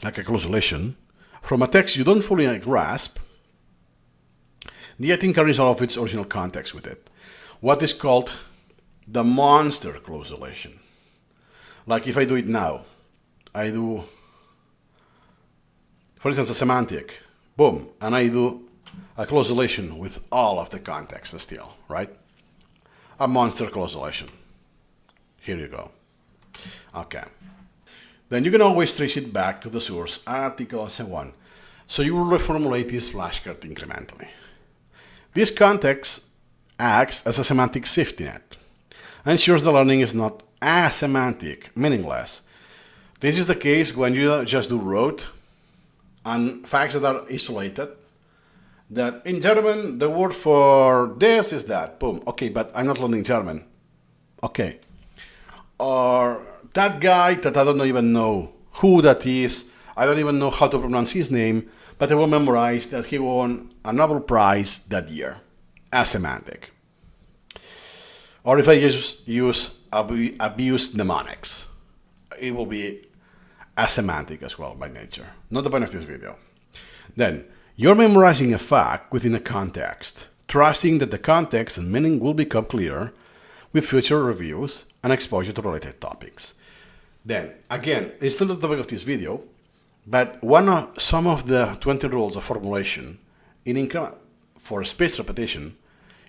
like a closellation, from a text you don't fully grasp, the item carries all of its original context with it. What is called the monster closellation. Like if I do it now, I do, for instance, a semantic, boom, and I do a closellation with all of the context still, right? A monster closellation. Here you go. Okay. Then you can always trace it back to the source article and so on. So you will reformulate this flashcard incrementally. This context acts as a semantic safety net, ensures the learning is not asemantic, meaningless. This is the case when you just do rote and facts that are isolated. That in German, the word for this is that, boom, okay, but I'm not learning German. Okay. Or that guy that I don't even know who that is, I don't even know how to pronounce his name, but I will memorize that he won a Nobel Prize that year. Asemantic. Or if I just use abuse mnemonics, it will be asemantic as well by nature. Not the point of this video. Then, you're memorizing a fact within a context, trusting that the context and meaning will become clearer with future reviews and exposure to related topics. Then, again, it's not the topic of this video, but some of the 20 rules of formulation for spaced repetition,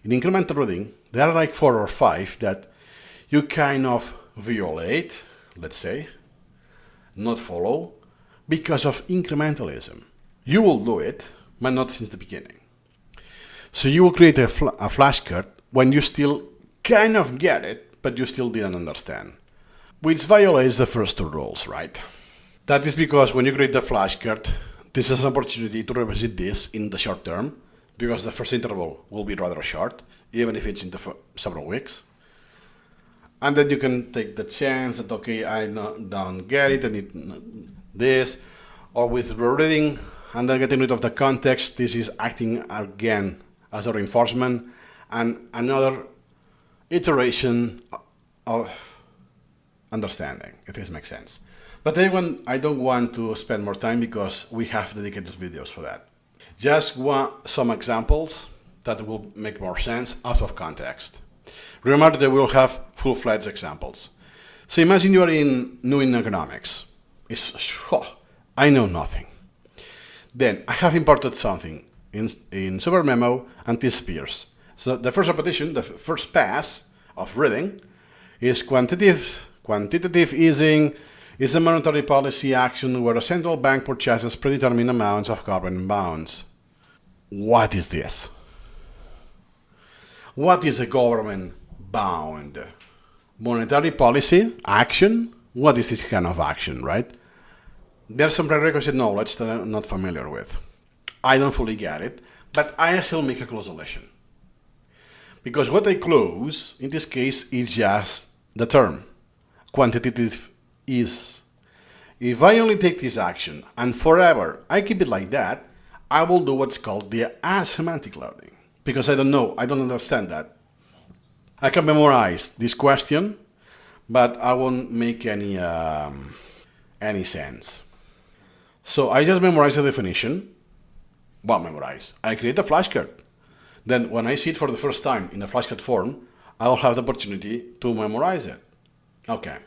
in incremental reading, there are like 4 or 5 that you kind of violate, let's say, not follow, because of incrementalism. You will do it, but not since the beginning. So you will create a flashcard when you still kind of get it, but you still didn't understand, which violates the first 2 rules, right? That is because when you create the flashcard, this is an opportunity to revisit this in the short term, because the first interval will be rather short, even if it's in several weeks. And then you can take the chance that, okay, I don't get it, I need this, or with rereading and then getting rid of the context, this is acting again as a reinforcement and another iteration of understanding, if this makes sense. But I don't want to spend more time because we have dedicated videos for that. Just some examples that will make more sense out of context. Remember that we will have full-fledged examples. So imagine you are new in economics. I know nothing. Then I have imported something in SuperMemo and T-spheres. So the first repetition, the first pass of reading is quantitative easing is a monetary policy action where a central bank purchases predetermined amounts of government bonds. What is this? What is a government bond? Monetary policy action? What is this kind of action, right? There's some prerequisite knowledge that I'm not familiar with. I don't fully get it, but I still make a closation. Because what I close, in this case, is just the term. Quantitative is. If I only take this action, and forever I keep it like that, I will do what's called the asemantic learning. Because I don't know, I don't understand that. I can memorize this question, but I won't make any sense. So I just memorize the definition. Well, memorize. I create a flashcard. Then when I see it for the first time in a flashcard form, I will have the opportunity to memorize it. Okay.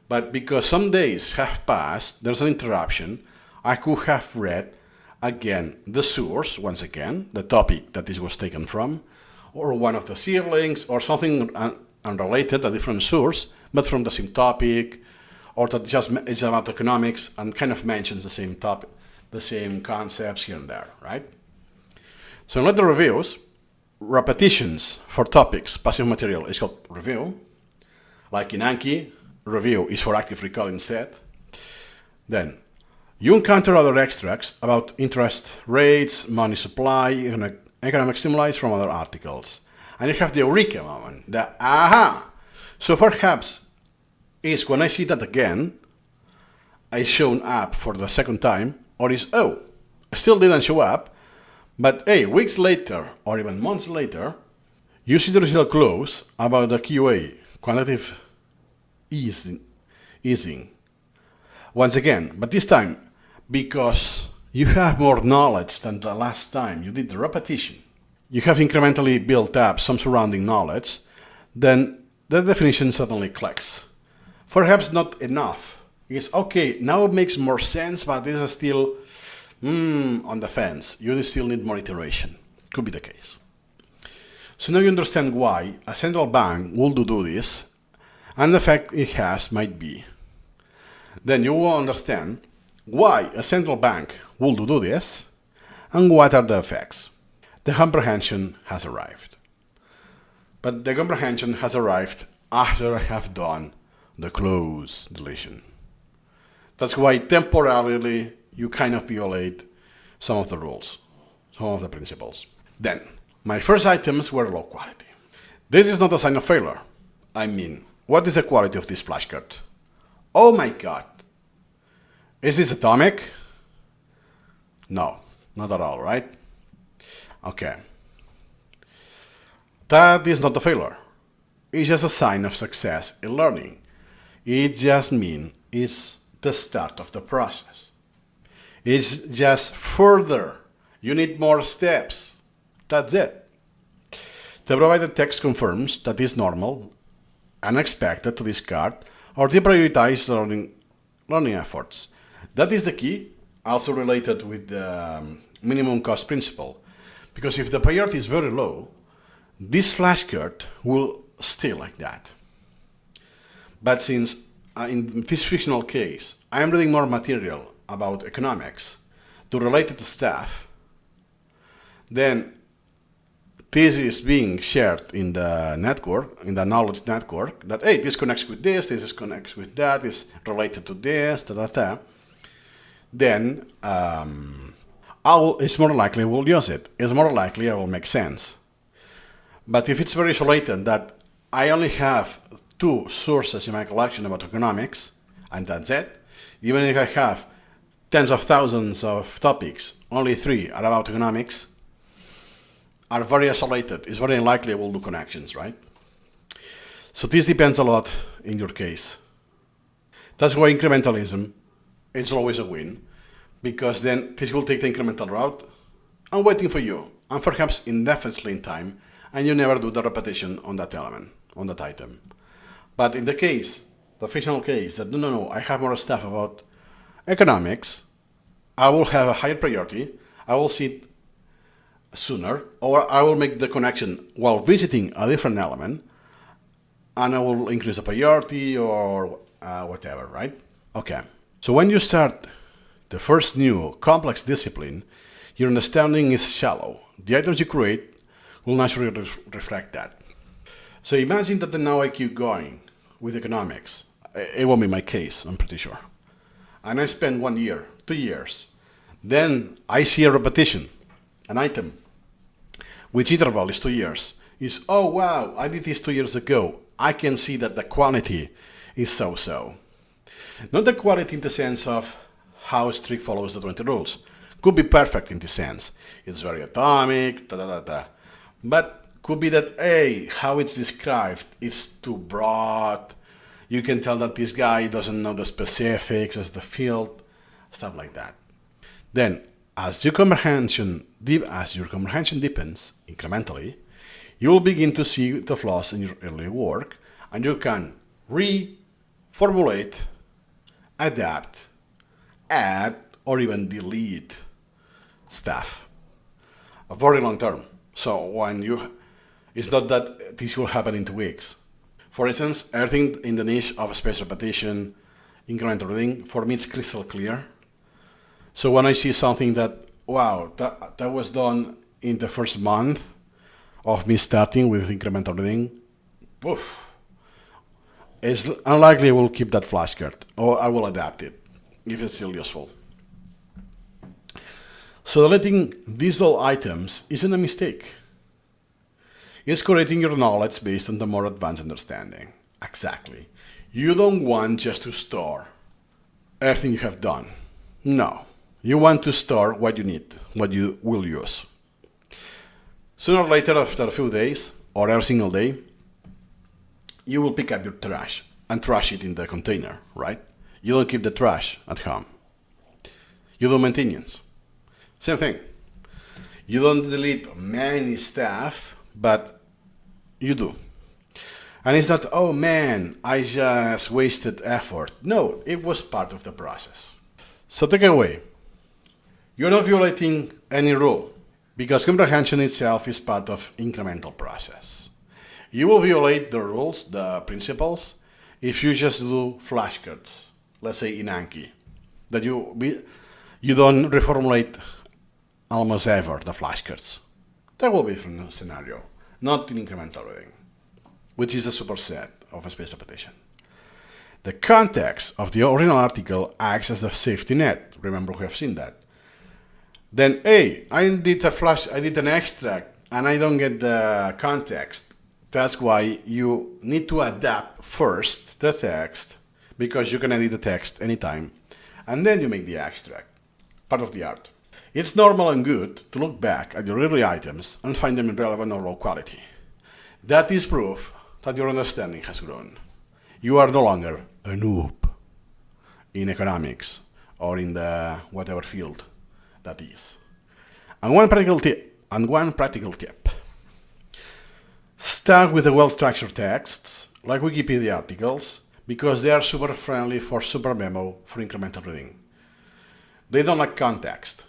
But because some days have passed, there's an interruption, I could have read again the source, once again, the topic that this was taken from, or one of the siblings, or something unrelated, a different source, but from the same topic, or that just is about economics and kind of mentions the same topic, the same concepts here and there, right? So in letter reviews, repetitions for topics, passive material is called review. Like in Anki, review is for active recall instead. Then you encounter other extracts about interest rates, money supply, economic stimuli from other articles. And you have the eureka moment, the aha. So perhaps is when I see that again, it's shown up for the second time, or is, oh, I still didn't show up, but hey, weeks later, or even months later, you see the original clause about the QA, quantitative easing. Once again, but this time, because you have more knowledge than the last time you did the repetition, you have incrementally built up some surrounding knowledge, then the definition suddenly clicks. Perhaps not enough. It's okay, now it makes more sense, but this is still on the fence. You still need more iteration. Could be the case. So now you understand why a central bank will do this, and the effect it has might be. Then you will understand why a central bank will do this, and what are the effects. the comprehension has arrived. But the comprehension has arrived after I have done the close deletion. That's why temporarily you kind of violate some of the rules, some of the principles. Then, my first items were low quality. This is not a sign of failure. I mean, what is the quality of this flashcard? Oh my god. Is this atomic? No, not at all, right? Okay. That is not a failure. It's just a sign of success in learning. It just means it's the start of the process. It's just further. You need more steps. That's it. The provided text confirms that it's normal and expected to discard or deprioritize learning efforts. That is the key, also related with the minimum cost principle. Because if the priority is very low, this flashcard will stay like that. But since in this fictional case, I am reading more material about economics to related stuff, then this is being shared in the network, in the knowledge network, that, hey, this connects with this connects with that, is related to this, then it's more likely I will use it. It's more likely I will make sense. But if it's very isolated, that I only have 2 sources in my collection about economics, and that's it, even if I have tens of thousands of topics, only 3 are about economics, are very isolated. It's very unlikely I will do connections, right? So this depends a lot in your case. That's why incrementalism is always a win, because then this will take the incremental route. I'm waiting for you, and perhaps indefinitely in time, and you never do the repetition on that element, on that item. But in the case, the fictional case, that no, I have more stuff about economics, I will have a higher priority, I will see it sooner, or I will make the connection while visiting a different element, and I will increase the priority or whatever, right? Okay. So when you start the first new complex discipline, your understanding is shallow. The items you create will naturally reflect that. So imagine that now I keep going with economics. It won't be my case, I'm pretty sure. And I spend 1 year, 2 years. Then I see a repetition, an item, which interval is 2 years. Is, oh wow, I did this 2 years ago. I can see that the quality is so-so. Not the quality in the sense of how strict follows the 20 rules. Could be perfect in this sense. It's very atomic, But could be that, hey, how it's described, it's too broad. You can tell that this guy doesn't know the specifics of the field, stuff like that. Then, as your comprehension deepens incrementally, you will begin to see the flaws in your early work, and you can reformulate, adapt, add, or even delete stuff. A very long term. So it's not that this will happen in 2 weeks. For instance, everything in the niche of space repetition, incremental reading, for me it's crystal clear. So when I see something that, wow, that was done in the first month of me starting with incremental reading, poof, it's unlikely I will keep that flashcard, or I will adapt it if it's still useful. So deleting these dull items isn't a mistake. It's creating your knowledge based on the more advanced understanding. Exactly. You don't want just to store everything you have done. No. You want to store what you need, what you will use. Sooner or later, after a few days, or every single day, you will pick up your trash and trash it in the container, right? You don't keep the trash at home. You do maintenance. Same thing. You don't delete many stuff, but you do. And it's not, oh man, I just wasted effort. No, it was part of the process. So take away. You're not violating any rule, because comprehension itself is part of incremental process. You will violate the rules, the principles, if you just do flashcards, let's say in Anki, that you don't reformulate almost ever the flashcards. That will be a different scenario, not in incremental reading, which is a superset of a spaced repetition. The context of the original article acts as the safety net. Remember, we have seen that. Then, hey, I did an extract, and I don't get the context. That's why you need to adapt first the text, because you can edit the text anytime, and then you make the extract, part of the art. It's normal and good to look back at your early items and find them irrelevant or low quality. That is proof that your understanding has grown. You are no longer a noob in economics or in the whatever field that is. And one practical tip. Start with the well-structured texts, like Wikipedia articles, because they are super friendly for SuperMemo for incremental reading. They don't like context.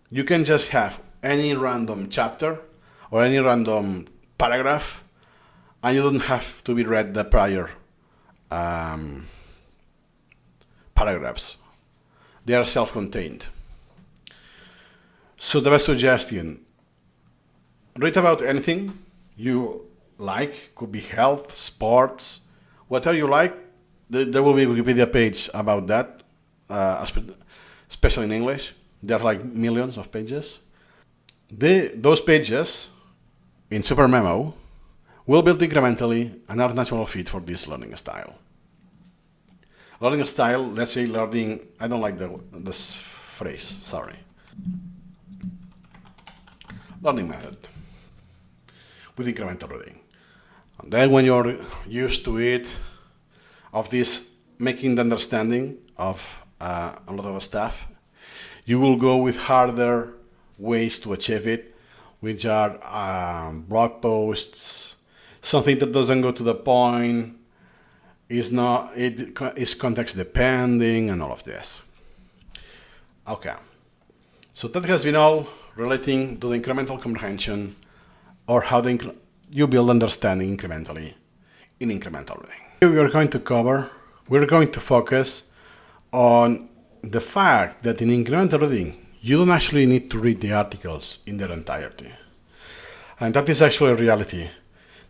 You can just have any random chapter or any random paragraph, and you don't have to be read the prior paragraphs. They are self-contained. So the best suggestion, read about anything you like, could be health, sports, whatever you like. There will be a Wikipedia page about that, especially in English. There are like millions of pages. Those pages in SuperMemo will build incrementally and are natural fit for this learning style. Learning style, let's say learning, I don't like this phrase, sorry. Learning method with incremental reading. And then when you're used to it, of this making the understanding of a lot of stuff, you will go with harder ways to achieve it, which are blog posts, something that doesn't go to the point, is context depending, and all of this. Okay, so that has been all relating to the incremental comprehension, or how you build understanding incrementally in incremental reading. We're going to focus on the fact that in incremental reading, you don't actually need to read the articles in their entirety. And that is actually a reality,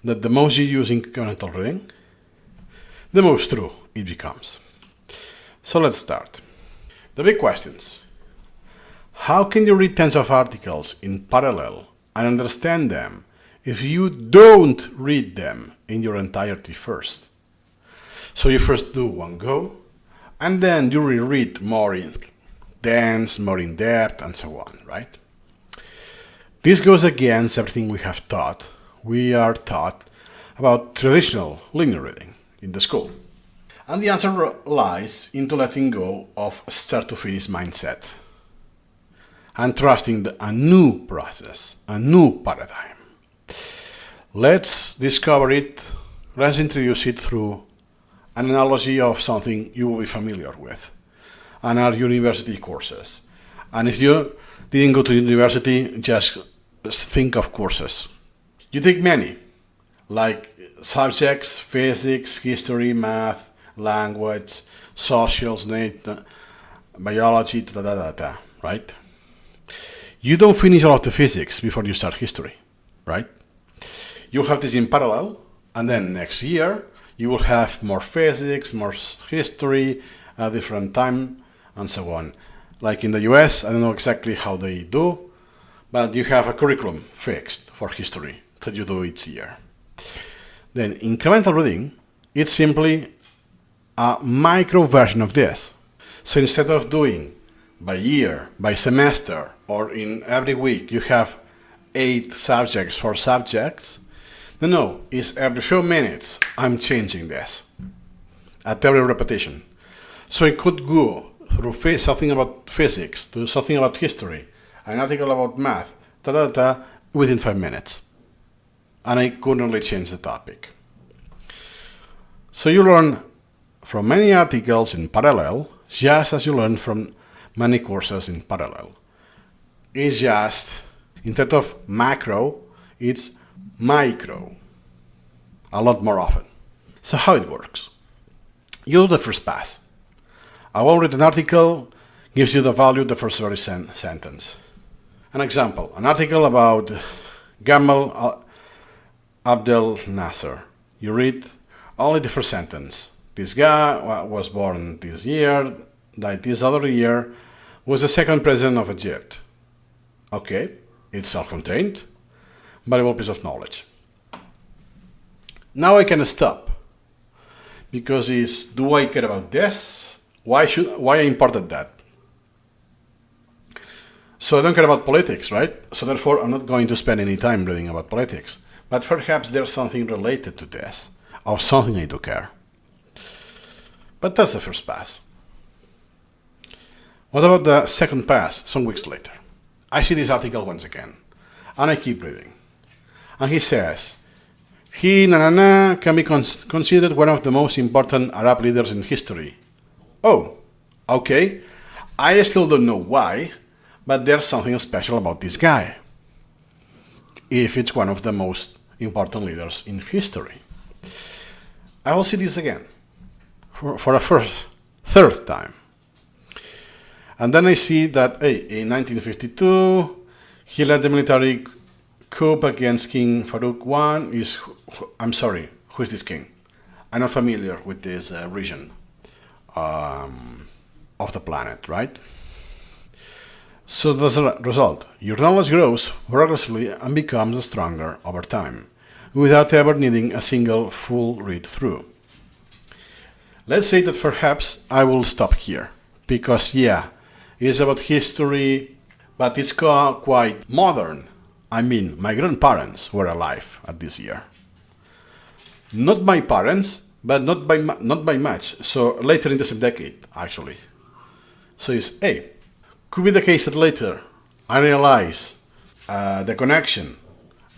that the most you use incremental reading, the most true it becomes. So let's start. The big questions. How can you read tens of articles in parallel and understand them if you don't read them in your entirety first? So you first do one go, and then you reread more in dense, more in depth, and so on, right? This goes against everything we have taught. We are taught about traditional linear reading in the school. And the answer lies into letting go of a start-to-finish mindset and trusting a new process, a new paradigm. Let's discover it, let's introduce it through an analogy of something you will be familiar with, and our university courses. And if you didn't go to university, just think of courses. You take many, like subjects, physics, history, math, language, socials, biology, right? You don't finish all of the physics before you start history, right? You have this in parallel, and then next year, you will have more physics, more history, a different time, and so on. Like in the US, I don't know exactly how they do, but you have a curriculum fixed for history that you do each year. Then incremental reading, it's simply a micro version of this. So instead of doing by year, by semester, or in every week, you have 8 subjects, 4 subjects. No, it's every few minutes, I'm changing this at every repetition. So it could go through something about physics, to something about history, an article about math, within 5 minutes. And I could only change the topic. So you learn from many articles in parallel, just as you learn from many courses in parallel. It's just, instead of macro, it's micro, a lot more often. So how it works? You do the first pass. A well-written article gives you the value of the first very sentence. An example, an article about Gamal Abdel Nasser. You read only the first sentence. This guy was born this year, died this other year, was the second president of Egypt. Okay, it's self-contained, valuable piece of knowledge. Now I can stop, because do I care about this? Why I imported that? So I don't care about politics, right? So therefore I'm not going to spend any time reading about politics. But perhaps there's something related to this, or something I do care. But that's the first pass. What about the second pass, some weeks later? I see this article once again, and I keep reading. And he says, he can be considered one of the most important Arab leaders in history. Oh, okay. I still don't know why, but there's something special about this guy, if it's one of the most important leaders in history. I will see this again, for a third time. And then I see that, hey, in 1952, he led the military coup against King Farouk I. I'm sorry, who is this king? I'm not familiar with this region of the planet, right? So as a result, your knowledge grows progressively and becomes stronger over time, without ever needing a single full read-through. Let's say that perhaps I will stop here, because yeah, it's about history, but it's quite modern. I mean, my grandparents were alive at this year. Not my parents, but not by much, so later in the same decade, actually. So it's, hey, could be the case that later I realize the connection,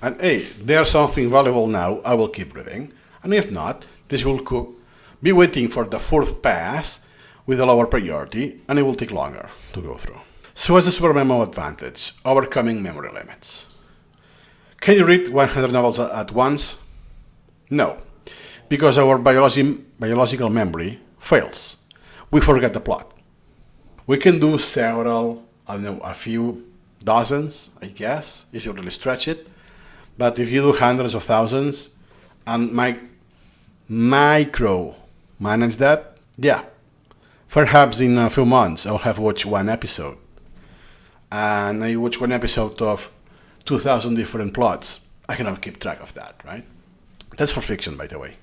and hey, there's something valuable now, I will keep reading, and if not, this will be waiting for the fourth pass with a lower priority, and it will take longer to go through. So as a SuperMemo advantage, overcoming memory limits. Can you read 100 novels at once? No, because our biological memory fails. We forget the plot. We can do several, I don't know, a few dozens, I guess, if you really stretch it. But if you do hundreds of thousands and micro manage that, yeah, perhaps in a few months I'll have watched one episode. And I watch one episode of 2,000 different plots. I cannot keep track of that, right? That's for fiction, by the way.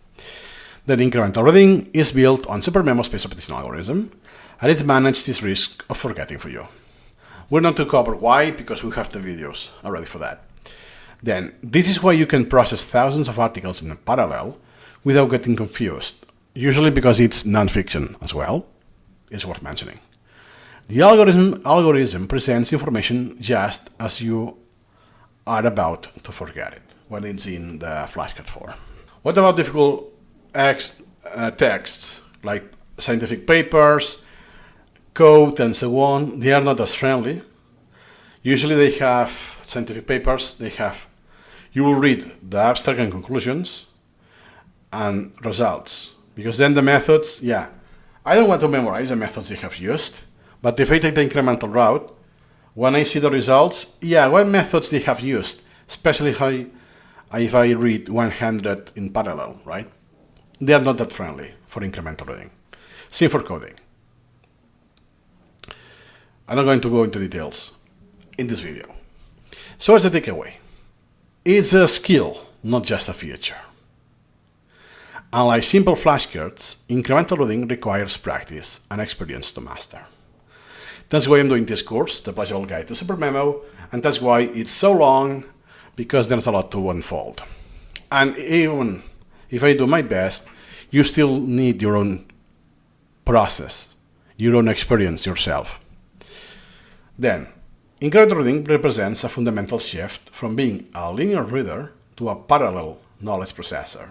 The incremental reading is built on SuperMemo space repetition algorithm, and it manages this risk of forgetting for you. We're not to cover why, because we have the videos already for that. Then, this is why you can process thousands of articles in parallel without getting confused, usually because it's non-fiction as well. It's worth mentioning. The algorithm presents information just as you are about to forget it when it's in the flashcard form. What about difficult texts like scientific papers, code, and so on? They are not as friendly. Usually they have scientific papers, you will read the abstract and conclusions and results, because then the methods, yeah, I don't want to memorize the methods they have used, but if I take the incremental route, when I see the results, yeah, what methods they have used, especially if I read 100 in parallel, right? They are not that friendly for incremental reading. Same for coding. I'm not going to go into details in this video. So what's the takeaway? It's a skill, not just a feature. Unlike simple flashcards, incremental reading requires practice and experience to master. That's why I'm doing this course, the Pleasurable Guide to SuperMemo, and that's why it's so long, because there's a lot to unfold. And even if I do my best, you still need your own process, your own experience yourself. Then, incremental reading represents a fundamental shift from being a linear reader to a parallel knowledge processor.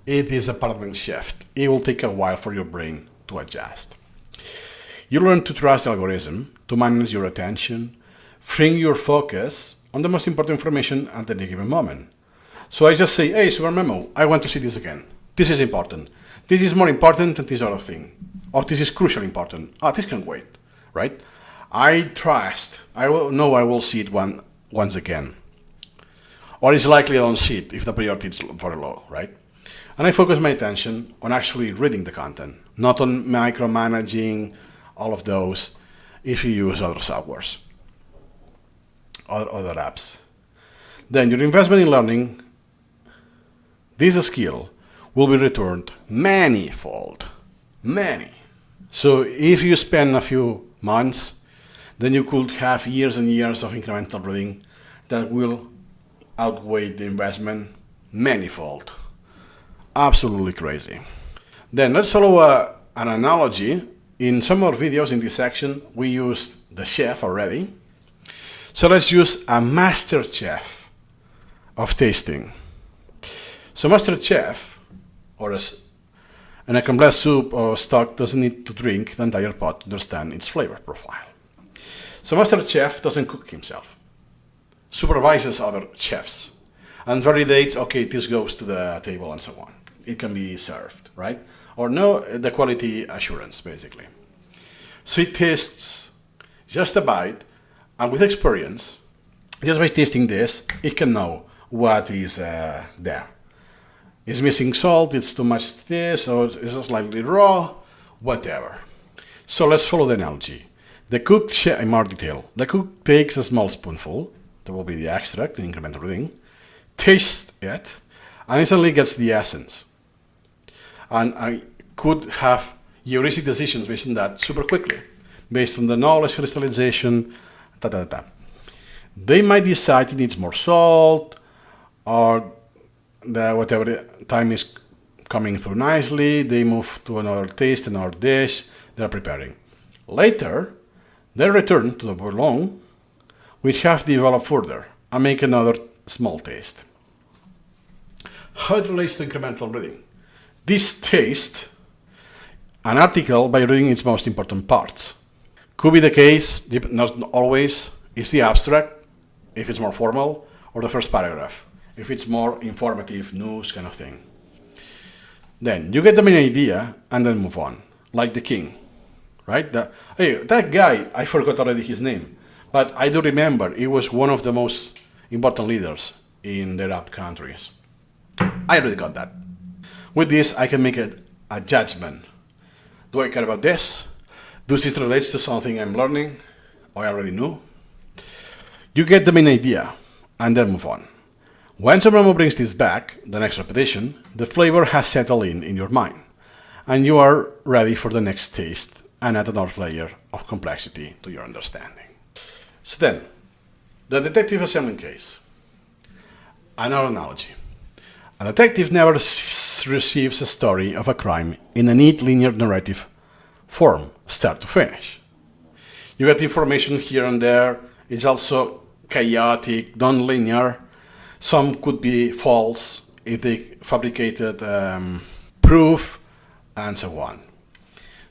It is a paradigm shift. It will take a while for your brain to adjust. You learn to trust the algorithm, to manage your attention, freeing your focus on the most important information at any given moment. So I just say, hey, SuperMemo, I want to see this again. This is important. This is more important than this other thing. Or this is crucially important. This can wait, right? I trust. I will see it once again. or is likely I don't see it if the priority is very low, right? And I focus my attention on actually reading the content, not on micromanaging all of those if you use other softwares or other apps. Then your investment in learning this skill will be returned manifold. Many. So if you spend a few months, then you could have years and years of incremental reading that will outweigh the investment manifold. Absolutely crazy. Then let's follow an analogy. In some of our videos in this section, we used the chef already. So let's use a master chef of tasting. So master chef, or an accomplished soup or stock, doesn't need to drink the entire pot to understand its flavor profile. So master chef doesn't cook himself, supervises other chefs, and validates, okay, this goes to the table and so on. It can be served, right? Or no, the quality assurance, basically. So it tastes just a bite, and with experience, just by tasting this, it can know what is there. It's missing salt, it's too much this, or it's slightly raw, whatever. So let's follow the analogy. The cook, in more detail, the cook takes a small spoonful, that will be the extract, the incremental reading, tastes it, and instantly gets the essence. And I could have heuristic decisions based on that super quickly, based on the knowledge crystallization, They might decide it needs more salt, or whatever time is coming through nicely, they move to another taste, another dish they're preparing. Later, they return to the Bouillon, which have developed further, and make another small taste. How it relates to incremental reading? This taste an article by reading its most important parts. Could be the case, not always, is the abstract, if it's more formal, or the first paragraph, if it's more informative, news kind of thing. Then you get the main idea and then move on, like the king, right? Hey, that guy, I forgot already his name, but I do remember he was one of the most important leaders in the Arab countries. I already got that. With this, I can make a judgment. Do I care about this? Does this relate to something I'm learning or I already knew? You get the main idea and then move on. When SuperMemo brings this back, the next repetition, the flavor has settled in your mind, and you are ready for the next taste and add another layer of complexity to your understanding. So then, the detective assembling case. Another analogy. A detective never receives a story of a crime in a neat linear narrative form, start to finish. You get information here and there. It's also chaotic, non-linear. Some could be false if they fabricated proof, and so on.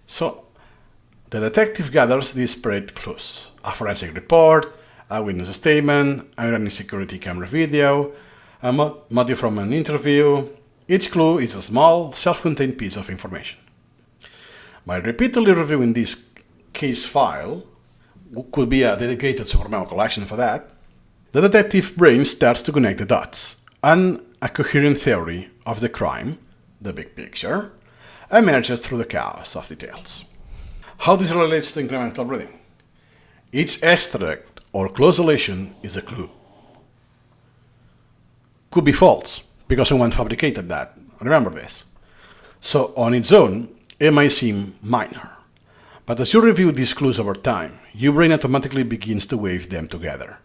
So the detective gathers disparate clues: a forensic report, a witness statement, a security camera video, a motive from an interview. Each clue is a small, self-contained piece of information. By repeatedly reviewing this case file, could be a dedicated SuperMemo collection for that, the detective brain starts to connect the dots, and a coherent theory of the crime, the big picture, emerges through the chaos of details. How this relates to incremental reading? Each extract or close relation is a clue. Could be false, because someone fabricated that. Remember this. So on its own, it might seem minor. But as you review these clues over time, your brain automatically begins to weave them together,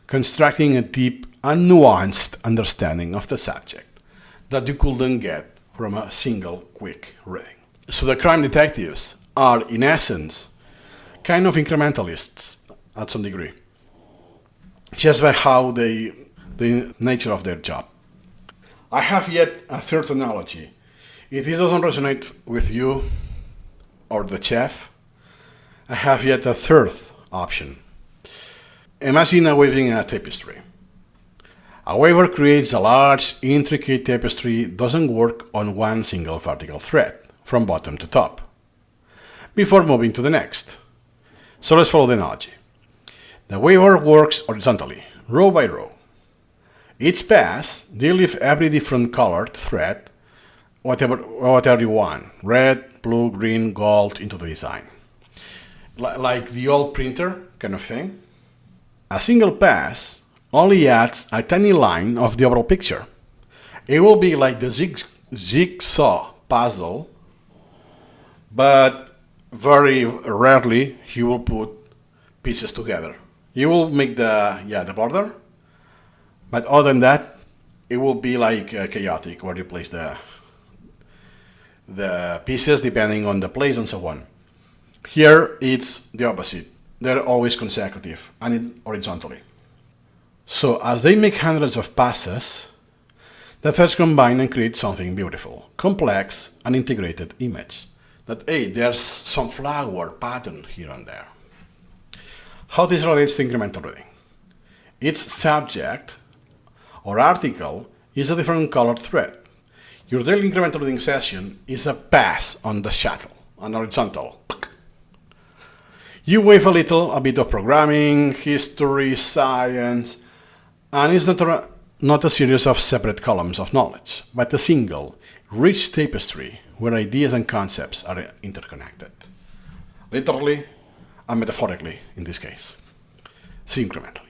constructing a deep and nuanced understanding of the subject that you couldn't get from a single quick reading. So the crime detectives are, in essence, kind of incrementalists at some degree, just by how the nature of their job. I have yet a third analogy. If this doesn't resonate with you or the chef, I have yet a third option. Imagine a weaving in a tapestry. A weaver creates a large, intricate tapestry that doesn't work on one single vertical thread, from bottom to top, before moving to the next. So let's follow the analogy. The weaver works horizontally, row by row. Each pass, they leave every different colored thread, whatever you want, red, blue, green, gold, into the design. Like the old printer kind of thing. A single pass only adds a tiny line of the overall picture. It will be like the jigsaw puzzle, but very rarely you will put pieces together. You will make the border, but other than that, it will be like chaotic where you place the pieces depending on the place and so on. Here it's the opposite. They're always consecutive and horizontally. So as they make hundreds of passes, the threads combine and create something beautiful, complex, and integrated image. That, hey, there's some flower pattern here and there. How this relates to incremental reading? Its subject or article is a different colored thread. Your daily incremental reading session is a pass on the shuttle, an horizontal. You wave a bit of programming, history, science, and it's not a series of separate columns of knowledge, but a single, rich tapestry where ideas and concepts are interconnected. Literally and metaphorically in this case. See incrementally.